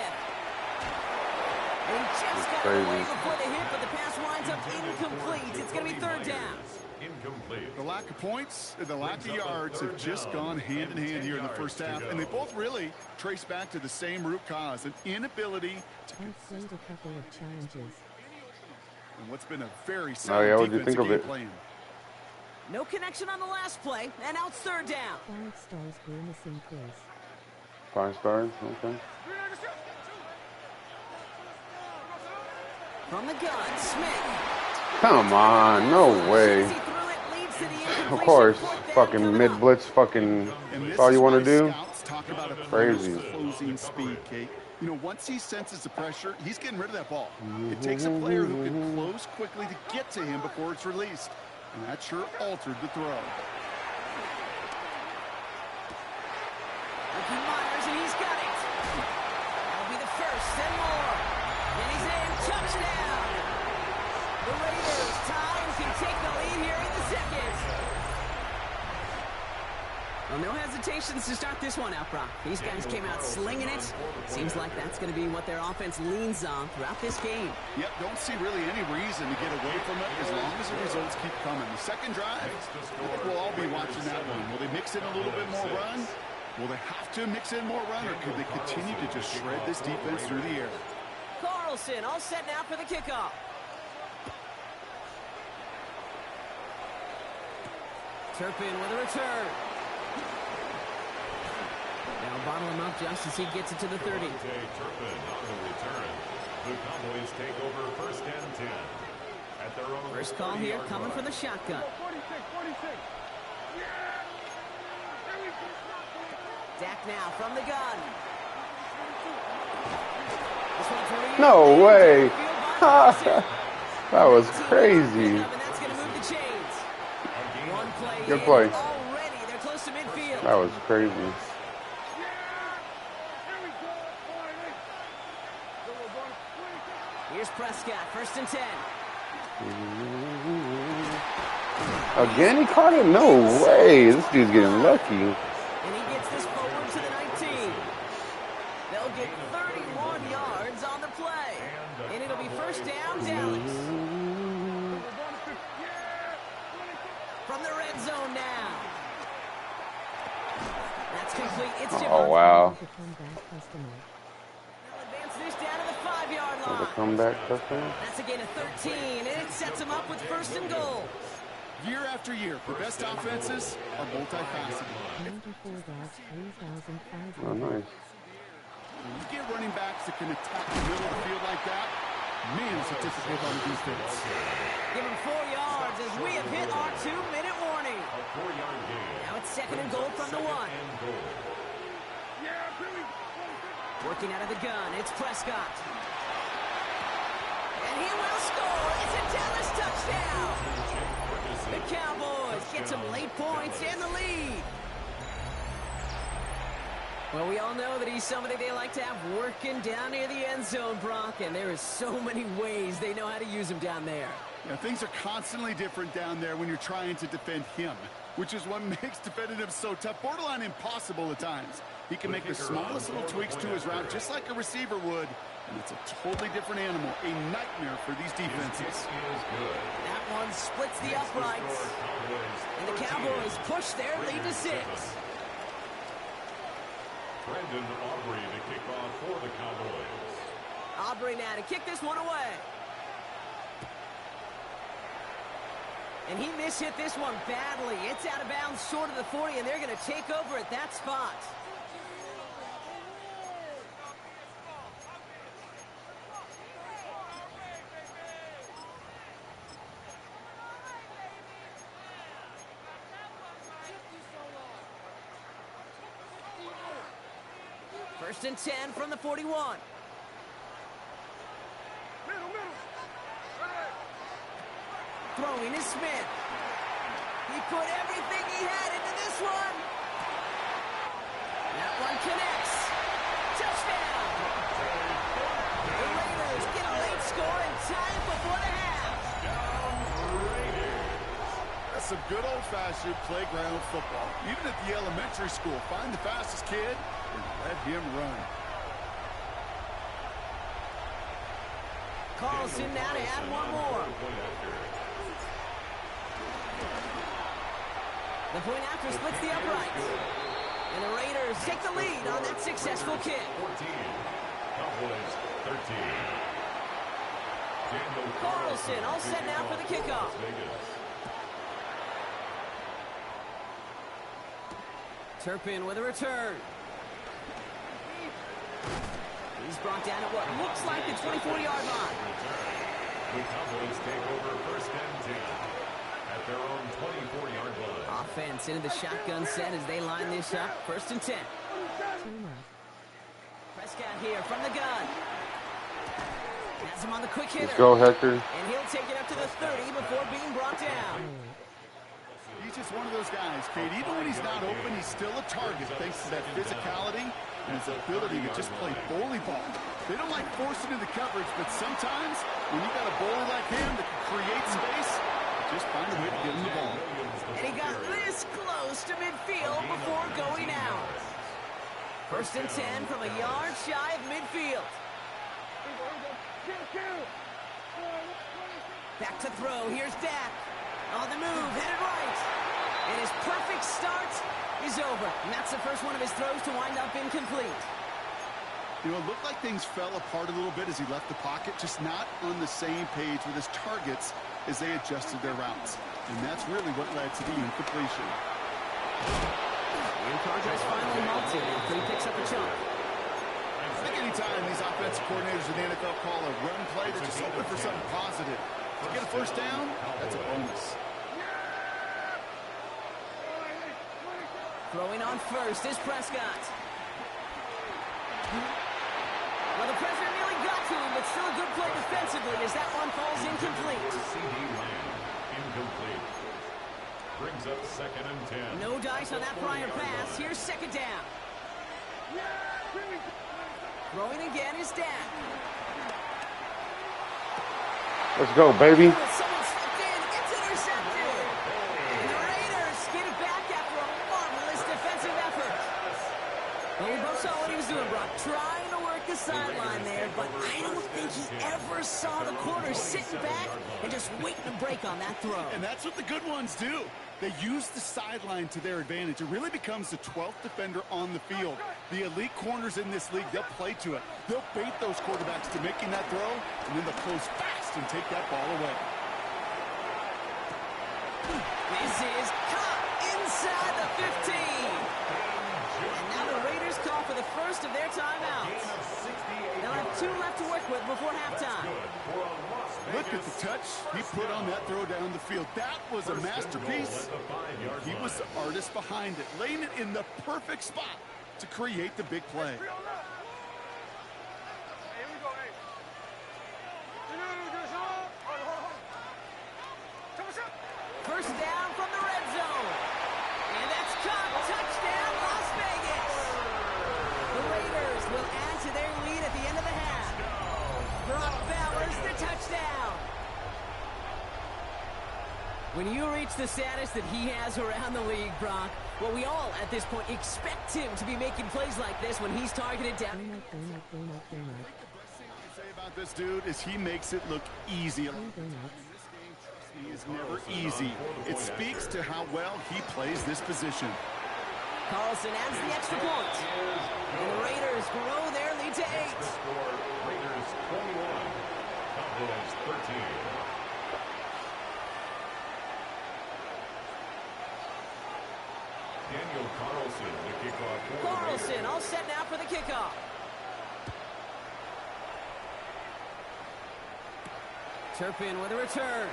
And he just got away before the hit, but the pass winds up incomplete. It's going to be third down. Incomplete. The lack of points and the lack of yards have just gone hand in hand here in the first half, and they both really trace back to the same root cause, an inability to I've played a couple of challenges. and what's been a very solid defensive game plan. No connection on the last play, and now it's third down. 5 stars grimacing face. 5 stars? Okay. From the gun, Smith. Come on, no way. Of course, fucking mid-blitz, fucking, that's all you want to do? Talk about a Crazy. closing speed, Kate. You know, once he senses the pressure, he's getting rid of that ball. It takes a player who can close quickly to get to him before it's released. And that sure altered the throw. Ricky Myers, and he's got it. That'll be the first and more. And he's in. Touchdown. The Raiders tie and can take the lead here in the second. Well, no hesitations to start this one out, Brock. These guys came out slinging it. Seems like that's going to be what their offense leans on throughout this game. Yep, don't see really any reason to get away from it as long as the results keep coming. The second drive, I think we'll all be watching that one. Will they mix in a little bit more run? Will they have to mix in more run, or could they continue to just shred this defense through the air? Carlson all set now for the kickoff. Turpin with a return. Now bottle him up just as he gets it to the 30. Turpin on the return. The Cowboys take over first and 10. At their own First call here coming from the shotgun. 46. Dak now from the gun. No way. That was crazy. Good play. That was crazy. Here's Prescott, 1st and 10. Again, he caught it? No way. This dude's getting lucky. And he gets this forward to the 19. They'll get 31 yards on the play. And it'll be 1st down, Dallas. From the red zone now. That's complete. It's Oh, wow. They'll advance this down to the 5-yard line. The comeback touchdown? That's a gain of 13, and it sets them up with 1st and goal. Year after year, the best offenses are multifaceted. Oh, nice. When you get running backs that can attack the middle of the field like that, man, it's a difficult on defense. Give him 4 yards as we have hit our 2-minute warning. Now it's 2nd and goal from the 1. Working out of the gun, it's Prescott. And he will score. It's a Dallas touchdown. The Cowboys get some late points and the lead. Well, we all know that he's somebody they like to have working down near the end zone, Brock, and there is so many ways they know how to use him down there. Yeah, things are constantly different down there when you're trying to defend him, which is what makes defending him so tough, borderline impossible at times. He can make the smallest little tweaks to his route just like a receiver would, and it's a totally different animal, a nightmare for these defenses. That one splits the uprights, and the Cowboys push their lead to 6. Brandon Aubrey to kick off for the Cowboys. Aubrey now to kick this one away. And he mishit this one badly. It's out of bounds short of the 40, and they're going to take over at that spot. First and 10 from the 41. Throwing is Smith. He put everything he had into this one. That one connects. Touchdown. The Raiders get a late score and tie it before the half. That's some good old-fashioned playground football. Even at the elementary school, find the fastest kid and let him run. Carlson now to add one more. The point after splits the uprights. And the Raiders take the lead on that successful kick. 14. Cowboys 13. Carlson all set now for the kickoff. Turpin with a return. He's brought down at what looks like the 24-yard line. The Cowboys take over 1st and 10 at their own 24-yard line. Offense into the shotgun set as they line this up. 1st and 10. Prescott here from the gun. Has him on the quick hitter. Let's go, Hector. And he'll take it up to the 30 before being brought down. He's just one of those guys, Kate. Even when he's not open, he's still a target thanks to that physicality and his ability to just play bully ball. They don't like forcing into coverage, but sometimes when you got a bully like him that can create space, just find a way to get him the ball. And he got this close to midfield before going out. 1st and 10 from a yard shy of midfield. Back to throw. Here's Dak. On the move, headed right. And his perfect start is over. And that's the first one of his throws to wind up incomplete. You know, it looked like things fell apart a little bit as he left the pocket, just not on the same page with his targets as they adjusted their routes. And that's really what led to the incompletion. And Carter's finally melted after he picks up a chunk. I think anytime these offensive coordinators in the NFL call a run play, they're just hoping for something positive. To get a 1st down, that's a bonus. Throwing on 1st is Prescott. still a good play defensively as that one falls incomplete. CD Lamb, incomplete. Brings up 2nd and 10. No dice on that prior pass. Here's 2nd down. Throwing again is Dak. Let's go, baby. Someone slipped in. It's intercepted. And the Raiders get it back after a marvelous defensive effort. Well, we both saw what he was doing, Brock. Trying to work the sideline there, but I don't think he ever saw the corner sitting back and just waiting to break on that throw. And that's what the good ones do. They use the sideline to their advantage. It really becomes the 12th defender on the field. The elite corners in this league, they'll play to it. They'll bait those quarterbacks to making that throw, and then they'll close fast and take that ball away. This is caught inside the 15. And now the Raiders call for the first of their timeouts. They'll have 2 left to work with before halftime. Look at the touch he put on that throw down the field. That was a masterpiece. He was the artist behind it, laying it in the perfect spot to create the big play. First down from the red zone. And that's caught. Touchdown, Las Vegas. The Raiders will add to their lead at the end of the half. Brock Bowers, the touchdown. When you reach the status that he has around the league, Brock, well, we all at this point expect him to be making plays like this when he's targeted down. The best thing I can say about this dude is he makes it look easy. He is never easy. It speaks to how well he plays this position. Carlson adds the extra point. And the Raiders grow their lead to 8. Raiders 21, Cowboys 13. Daniel Carlson, the kickoff for the Carlson Raiders. all set now for the kickoff. Turpin with a return.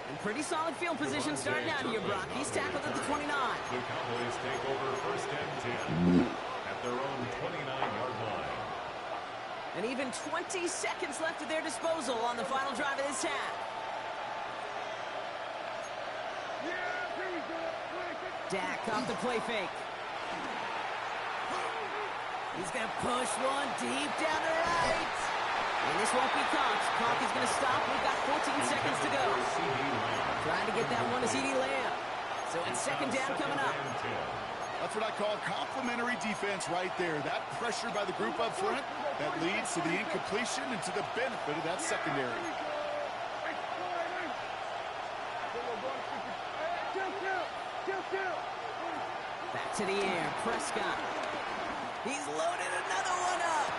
And pretty solid field position starting out here, Brock. He's tackled at the 29. The Cowboys take over 1st and 10 at their own 29-yard line. And even 20 seconds left at their disposal on the final drive of this half. Dak off the play fake. He's going to push one deep down the right. And this won't be caught. Clock is going to stop. We've got 14 seconds to go. Trying to get that one to CD Lamb. So it's 2nd down coming up. That's what I call complimentary defense right there. That pressure by the group up front, that leads to the incompletion and to the benefit of that secondary. Back to the air. Prescott. He's loaded another one up.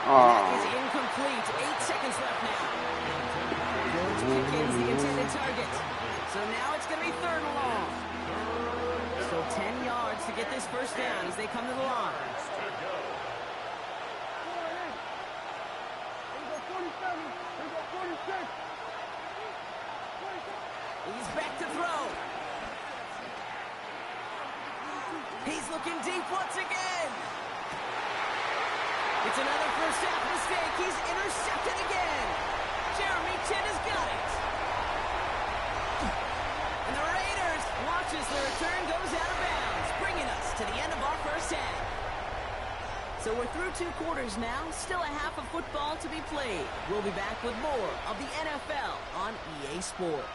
And that is incomplete. 8 seconds left now. George Pickens, the intended target. So now it's going to be 3rd and long. So 10 yards to get this first down as they come to the line. He's back to throw. He's looking deep once again. It's another first half mistake. He's intercepted again. Jeremy Chin has got it. And the Raiders watch as the return goes out of bounds, bringing us to the end of our first half. So we're through 2 quarters now, still a half of football to be played. We'll be back with more of the NFL on EA Sports.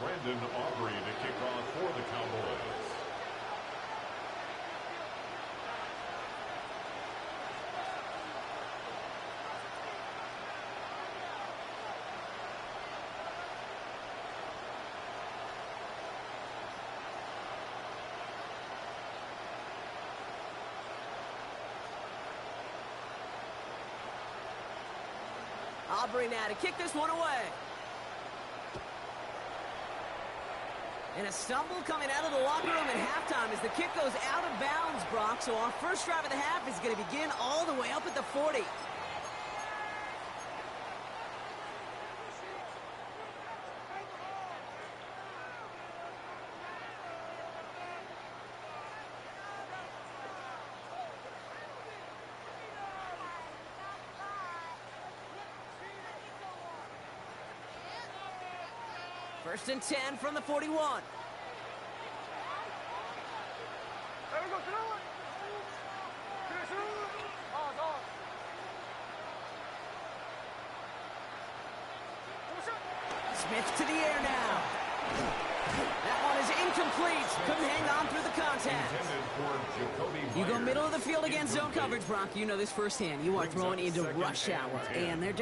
Brandon Aubrey to kick off for the Cowboys. Aubrey now to kick this one away. And a stumble coming out of the locker room at halftime as the kick goes out of bounds, Brock. So our first drive of the half is going to begin all the way up at the 40. First and 10 from the 41. Smith to the air now. That one is incomplete. Couldn't hang on through the contact. You go middle of the field against zone coverage, Brock. You know this firsthand. You are throwing into rush hour. And there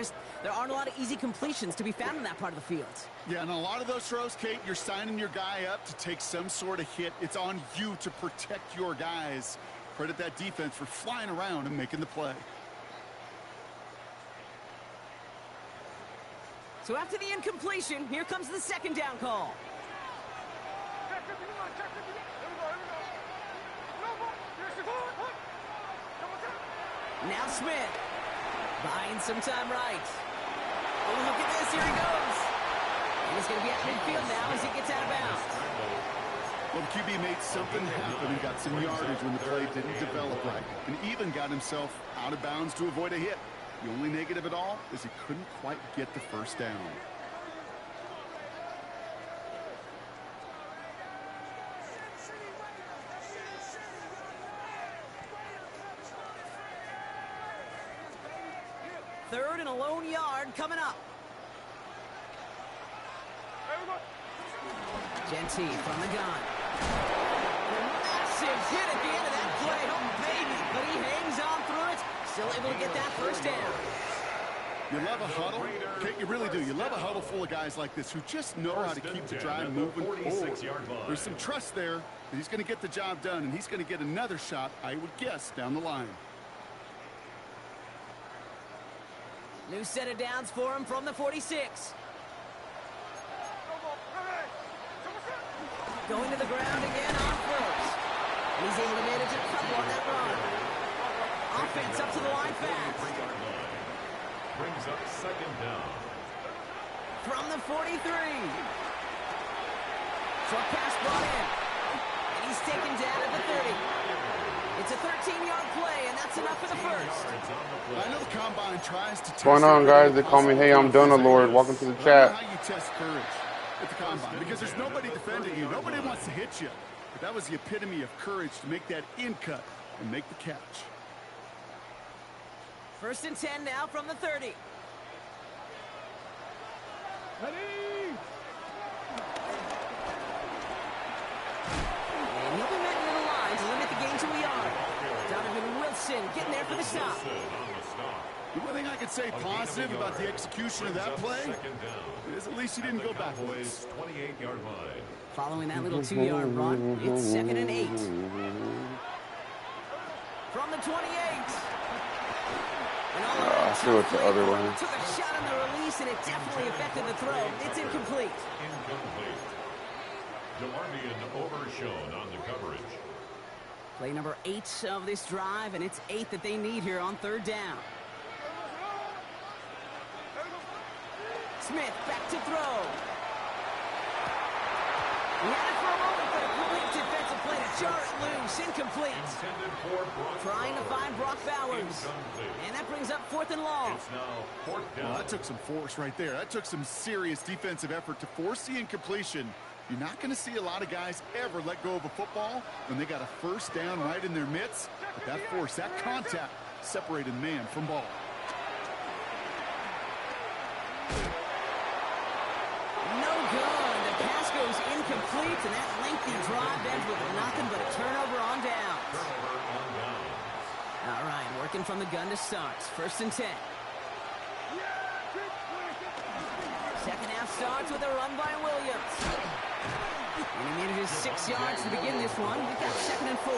aren't a lot of easy completions to be found in that part of the field. Yeah, and a lot of those throws, Kate, you're signing your guy up to take some sort of hit. It's on you to protect your guys. Credit that defense for flying around and making the play. So after the incompletion, here comes the second down call. Now Smith, buying some time right. Oh, look at this, here he goes. And he's going to be at midfield now as he gets out of bounds. Well, the QB made something happen and got some yardage when the play didn't develop right. And even got himself out of bounds to avoid a hit. The only negative at all is he couldn't quite get the first down. Third and a lone yard coming up. Genty from the gun. Massive hit at the end of that play. Oh, baby. But he hangs on through it. Still able to get that first down. You love a huddle. Okay, you really do. You love a huddle full of guys like this who just know how to keep the drive moving forward. There's some trust there that he's going to get the job done, and he's going to get another shot, I would guess, down the line. New set of downs for him from the 46. Going to the ground again on first. And he's able to manage a couple on that run. Offense up to the line fast. Brings up second down. From the 43. Short pass brought in. And he's taken down at the 30. It's a 13-yard play, and that's enough for the first. I know the combine tries to test. What's going on, guys? They call me Hey, I'm Donna Lord. Welcome to the chat. How you test courage at the combine, because there's nobody defending you. Nobody wants to hit you. But that was the epitome of courage to make that in cut and make the catch. First and 10 now from the 30. And he'll be met into the line to limit the gain to a yard. Donovan Wilson getting there for the stop. The one thing I could say positive about the execution of that play is at least he didn't go backwards. 28-yard line. Following that little 2-yard run, it's 2nd and 8. From the 28. And all I feel it's the other one. Took a shot on the release, and it definitely affected the throw. It's incomplete. Incomplete. DeMarvion overshown on the coverage. Play number 8 of this drive, and it's 8 that they need here on 3rd down. Smith back to throw. He had it for a moment, but a complete defensive play to jar it loose. Incomplete. Trying to find Brock Bowers. And that brings up 4th and long. It's now 4th down. Well, that took some force right there. That took some serious defensive effort to force the incompletion. You're not going to see a lot of guys ever let go of a football when they got a first down right in their midst. But that force, that contact, separated man from ball. No good. The pass goes incomplete, and that lengthy drive ends with nothing but a turnover on downs. All right, working from the gun to start. 1st and 10. Second half starts with a run by Williams. And he manages 6 yards to begin this one. We've got 2nd and 4.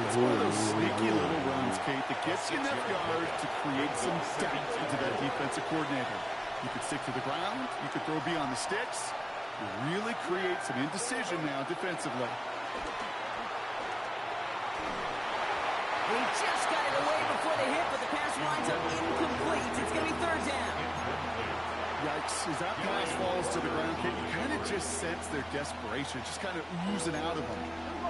It's one of those sneaky little runs, Kate, that gets you enough yards to create some doubt into that defensive coordinator. You could stick to the ground. You could throw beyond the sticks. Really create some indecision now defensively. He just got it away before the hit, but the pass winds up incomplete. It's going to be third down. Yikes, as that pass falls to the ground, you kind of just sense their desperation, just kind of oozing out of them.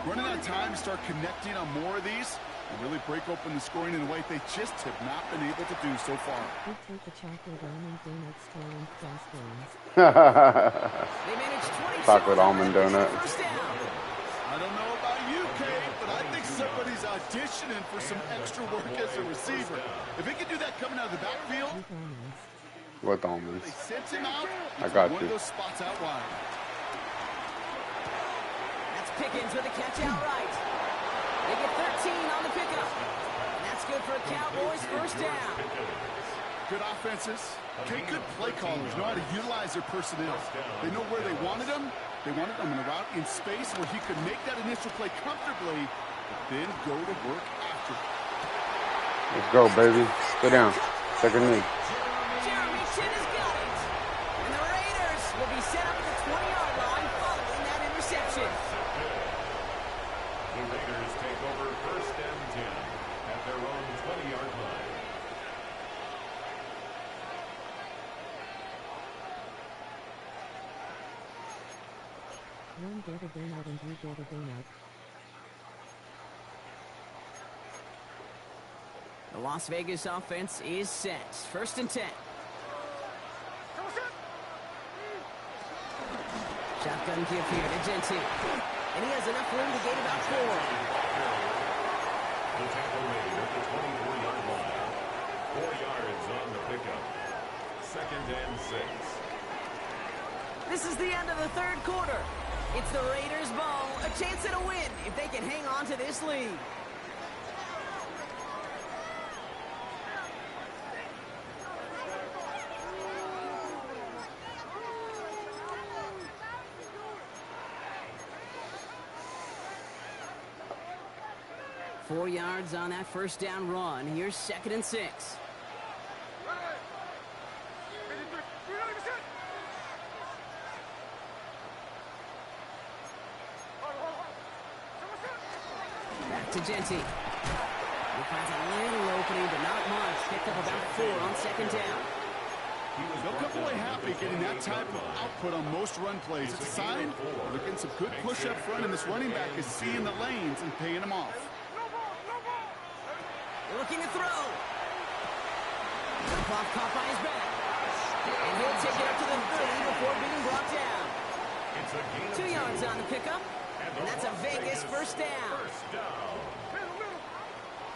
Running out of time to start connecting on more of these and really break open the scoring in a way they just have not been able to do so far. We take the chocolate almond donut stolen cross games. They managed 22 Chocolate almond donut. first down. I don't know about you, Kate, but I think somebody's auditioning for some extra work as a receiver. If he can do that coming out of the backfield, With almonds. With almonds. they sent him out. I got one you. of those spots out wide. That's Pickens with a catch outright. They get 13 on the pickup. And that's good for a Cowboys first down. Good offenses. Kate, good play callers know how to utilize their personnel. They know where they wanted them. They wanted them in a route in space where he could make that initial play comfortably, but then go to work after. Let's go, baby. Sit down. Take a knee. Jeremy Chin has got it. And the Raiders will be set up at the 20-yard line following that interception. The Raiders take over first and 10 at their own 20-yard line. One get a donut and you get a donut. The Las Vegas offense is set. First and 10. Shotgun give here to Gentry. And he has enough room to gain about 4. The tackle made at the 24-yard line. 4 yards on the pickup. Second and 6. This is the end of the third quarter. It's the Raiders' ball, a chance at a win if they can hang on to this lead. Four yards on that first down run. Here's second and 6. Back to Gentry. He finds a little opening, but not much. Picked up about 4 on second down. They'll come away happy getting that type of output on most run plays. It's a sign they're getting some good push up front, and this running back is seeing the lanes and paying them off. Looking to throw. Clock caught by his back. And he'll take it up to the 30 before being brought down. 2 yards on the pickup. And that's a Vegas first down.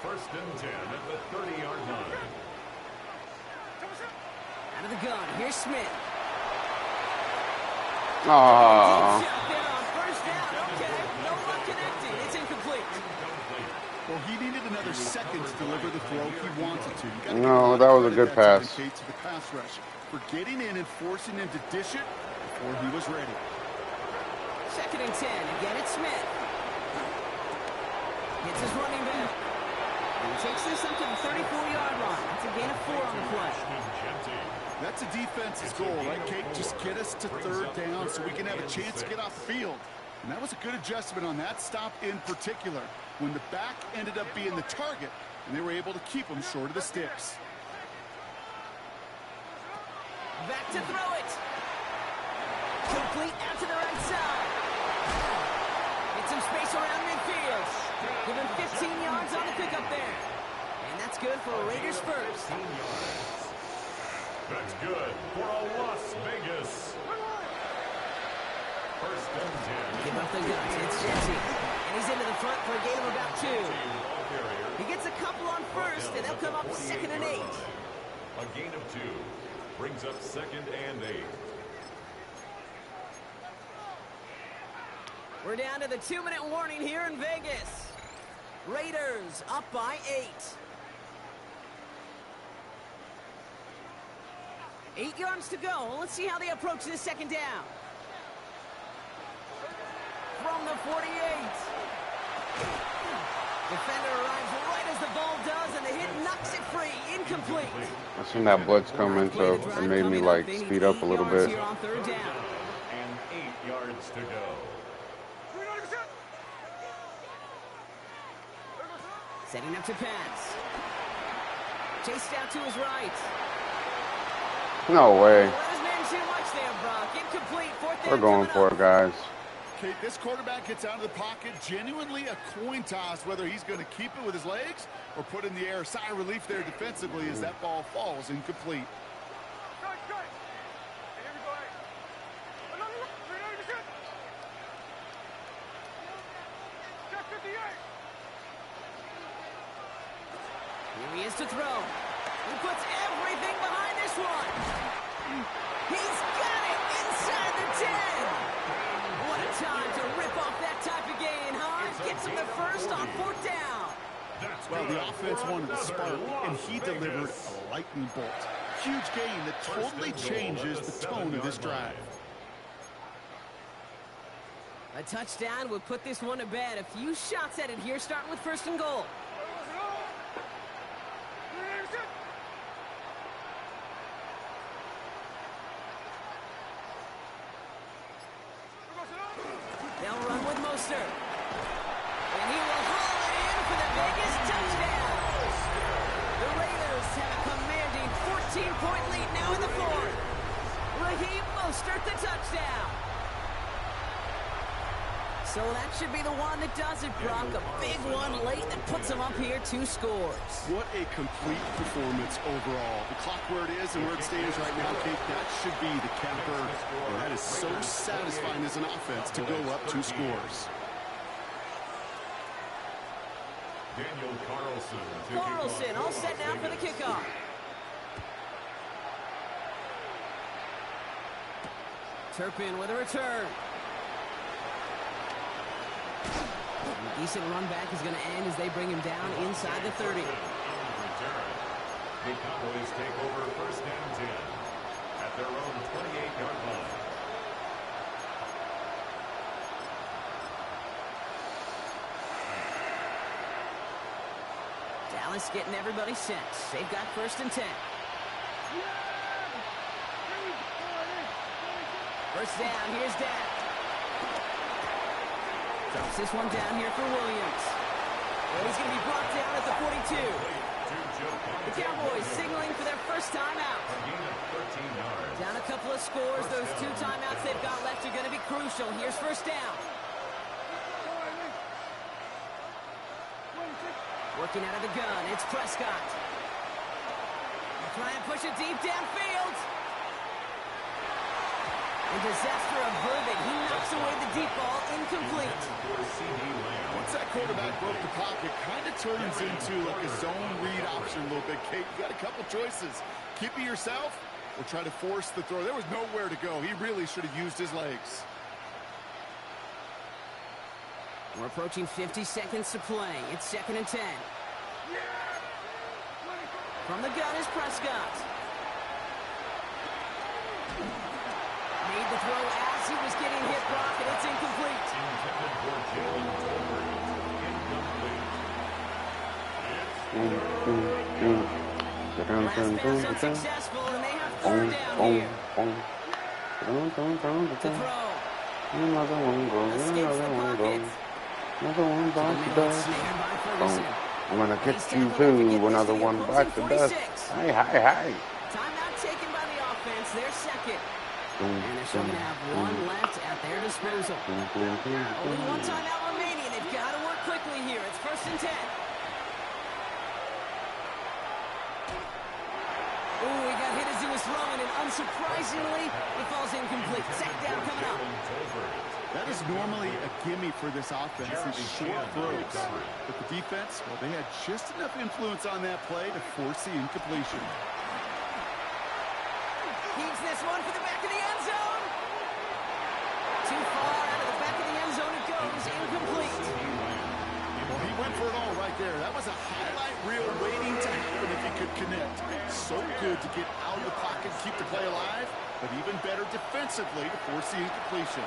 First and 10 at the 30-yard line. Out of the gun. Here's Smith. Aww. Shotgun on first down. Okay. No luck connecting. It's incomplete. Well, he needed another second to deliver the throw he wanted to. You gotta give No, a lot that of was a credit good that pass. time, Kate, to the pass rush for getting in and forcing him to dish it before he was ready. Second and 10. Again, it's Smith. Hits his running back. And takes this up to the 34-yard line. That's a gain of 4 on the play. That's a defense's goal, right, Kate? Just get us to third down so we can have a chance to get off the field. And that was a good adjustment on that stop in particular, when the back ended up being the target, and they were able to keep him short of the sticks. Back to throw it. Complete out to the right side. Get some space around midfield. Give him 15 yards on the pickup there. And that's good for Raiders first. That's good for a Las Vegas. First and 10. Give up the guns. It's Gentry. And he's into the front for a gain of about 2. He gets a couple on first, and they'll come up second and 8. A gain of 2 brings up second and 8. We're down to the 2-minute warning here in Vegas. Raiders up by 8. 8 yards to go. Let's see how they approach this second down. From the 48. Defender arrives right as the ball does, and the hit knocks it free. Incomplete. I seen that blitz coming, so it made me like speed up a little bit. Here on third down. And 8 yards to go. Setting up to pass. Chased out to his right. No way. Let his man too much there, Brock. Incomplete. Fourth down. We're going for it, guys. Okay, this quarterback gets out of the pocket, genuinely a coin toss whether he's going to keep it with his legs or put it in the air. Sigh of relief there defensively as that ball falls incomplete. Here he is to throw. He puts everything behind this one. He's got it inside the 10. What a time to rip off that type of gain, huh? Gets him the first on fourth down. Well, the offense wanted a spark, and he delivered a lightning bolt. Huge gain that totally changes the tone of this drive. A touchdown would put this one to bed. A few shots at it here, starting with first and goal. They'll run with Mostert. And he will haul it in for the biggest touchdown. The Raiders have a commanding 14-point lead now in the fourth. Raheem Mostert, the touchdown. So that should be the one that does it, Brock. A big one late that puts him up here, 2 scores. What a complete performance overall. The clock where it is and where it stands right now, Kate, that should be the capper. And that is so satisfying as an offense to go up 2 scores. Daniel Carlson. Carlson all set now for the kickoff. Turpin with a return. A decent run back is going to end as they bring him down inside the 30. The Cowboys take over first down 10 at their own 28-yard line. Dallas getting everybody set. They've got first and 10. First down, here's Dak. Drops this one down here for Williams. Well, he's going to be brought down at the 42. The Cowboys signaling for their first timeout. Down a couple of scores. Those 2 timeouts they've got left are going to be crucial. Here's first down. Working out of the gun, it's Prescott. Try and push it deep downfield. And disaster averted. He knocks away the deep ball, incomplete. Once that quarterback broke the pocket, kind of turns into like a zone read option a little bit. Kate, you got a couple choices. Keep it yourself or try to force the throw. There was nowhere to go. He really should have used his legs. We're approaching 50 seconds to play. It's second and 10. From the gun is Prescott. Made the throw as he was getting hit, Brock, and it's incomplete. Intended for Jalen Tolbert. Last pass unsuccessful, and they have third down here. To throw. Another one goes, another one goes. Another one bites the dust. I'm gonna get you too. Another one bites the dust. Hey, hey, hey. Timeout taken by the offense. They're second. And they're still going to have one left at their disposal. Only one timeout remaining. They've got to work quickly here. It's first and 10. Ooh, he got hit as he was throwing, and unsurprisingly, it falls incomplete. Sack down coming up. That is normally a gimme for this offense, these short throws. But the defense, well, they had just enough influence on that play to force the incompletion. Keeps this one for the back of the end zone. Too far out of the back of the end zone it goes. Incomplete. Well, he went for it all right there. That was a highlight reel waiting to happen if he could connect. So good to get out of the pocket, keep the play alive, but even better defensively to force the incompletion.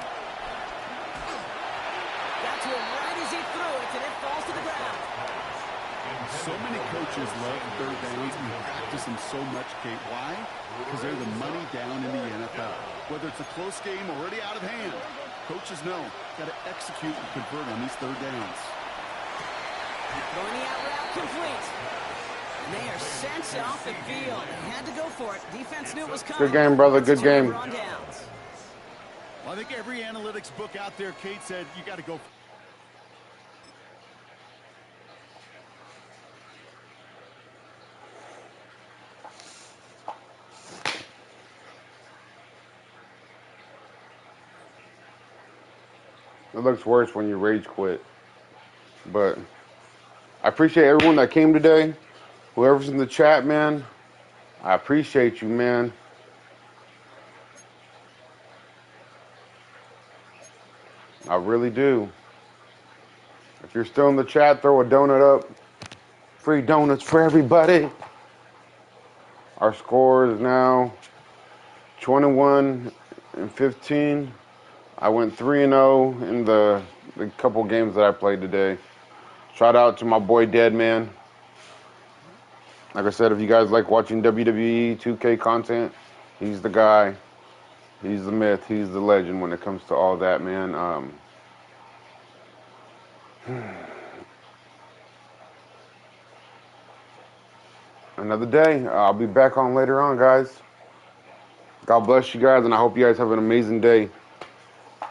Got to him right as he threw it, and it falls to the ground. So many coaches love third downs and practice them so much, Kate. Why? Because they're the money down in the NFL. Whether it's a close game already out of hand, Coaches know, got to execute and convert on these third downs. Going the out route complete. And they are sent off the field. They had to go for it. Defense knew it was coming. Good game, brother. Good Two game. on downs. Well, I think every analytics book out there, Kate said, you got to go. It looks worse when you rage quit. But I appreciate everyone that came today. Whoever's in the chat, man, I appreciate you, man. I really do. If you're still in the chat, throw a donut up. Free donuts for everybody. Our score is now 21-15. I went 3-0 in the couple games that I played today. Shout out to my boy Deadman. Like I said, if you guys like watching WWE 2K content, he's the guy. He's the myth. He's the legend when it comes to all that, man. Another day. I'll be back on later on, guys. God bless you guys, and I hope you guys have an amazing day.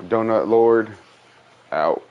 Donut Lord, out.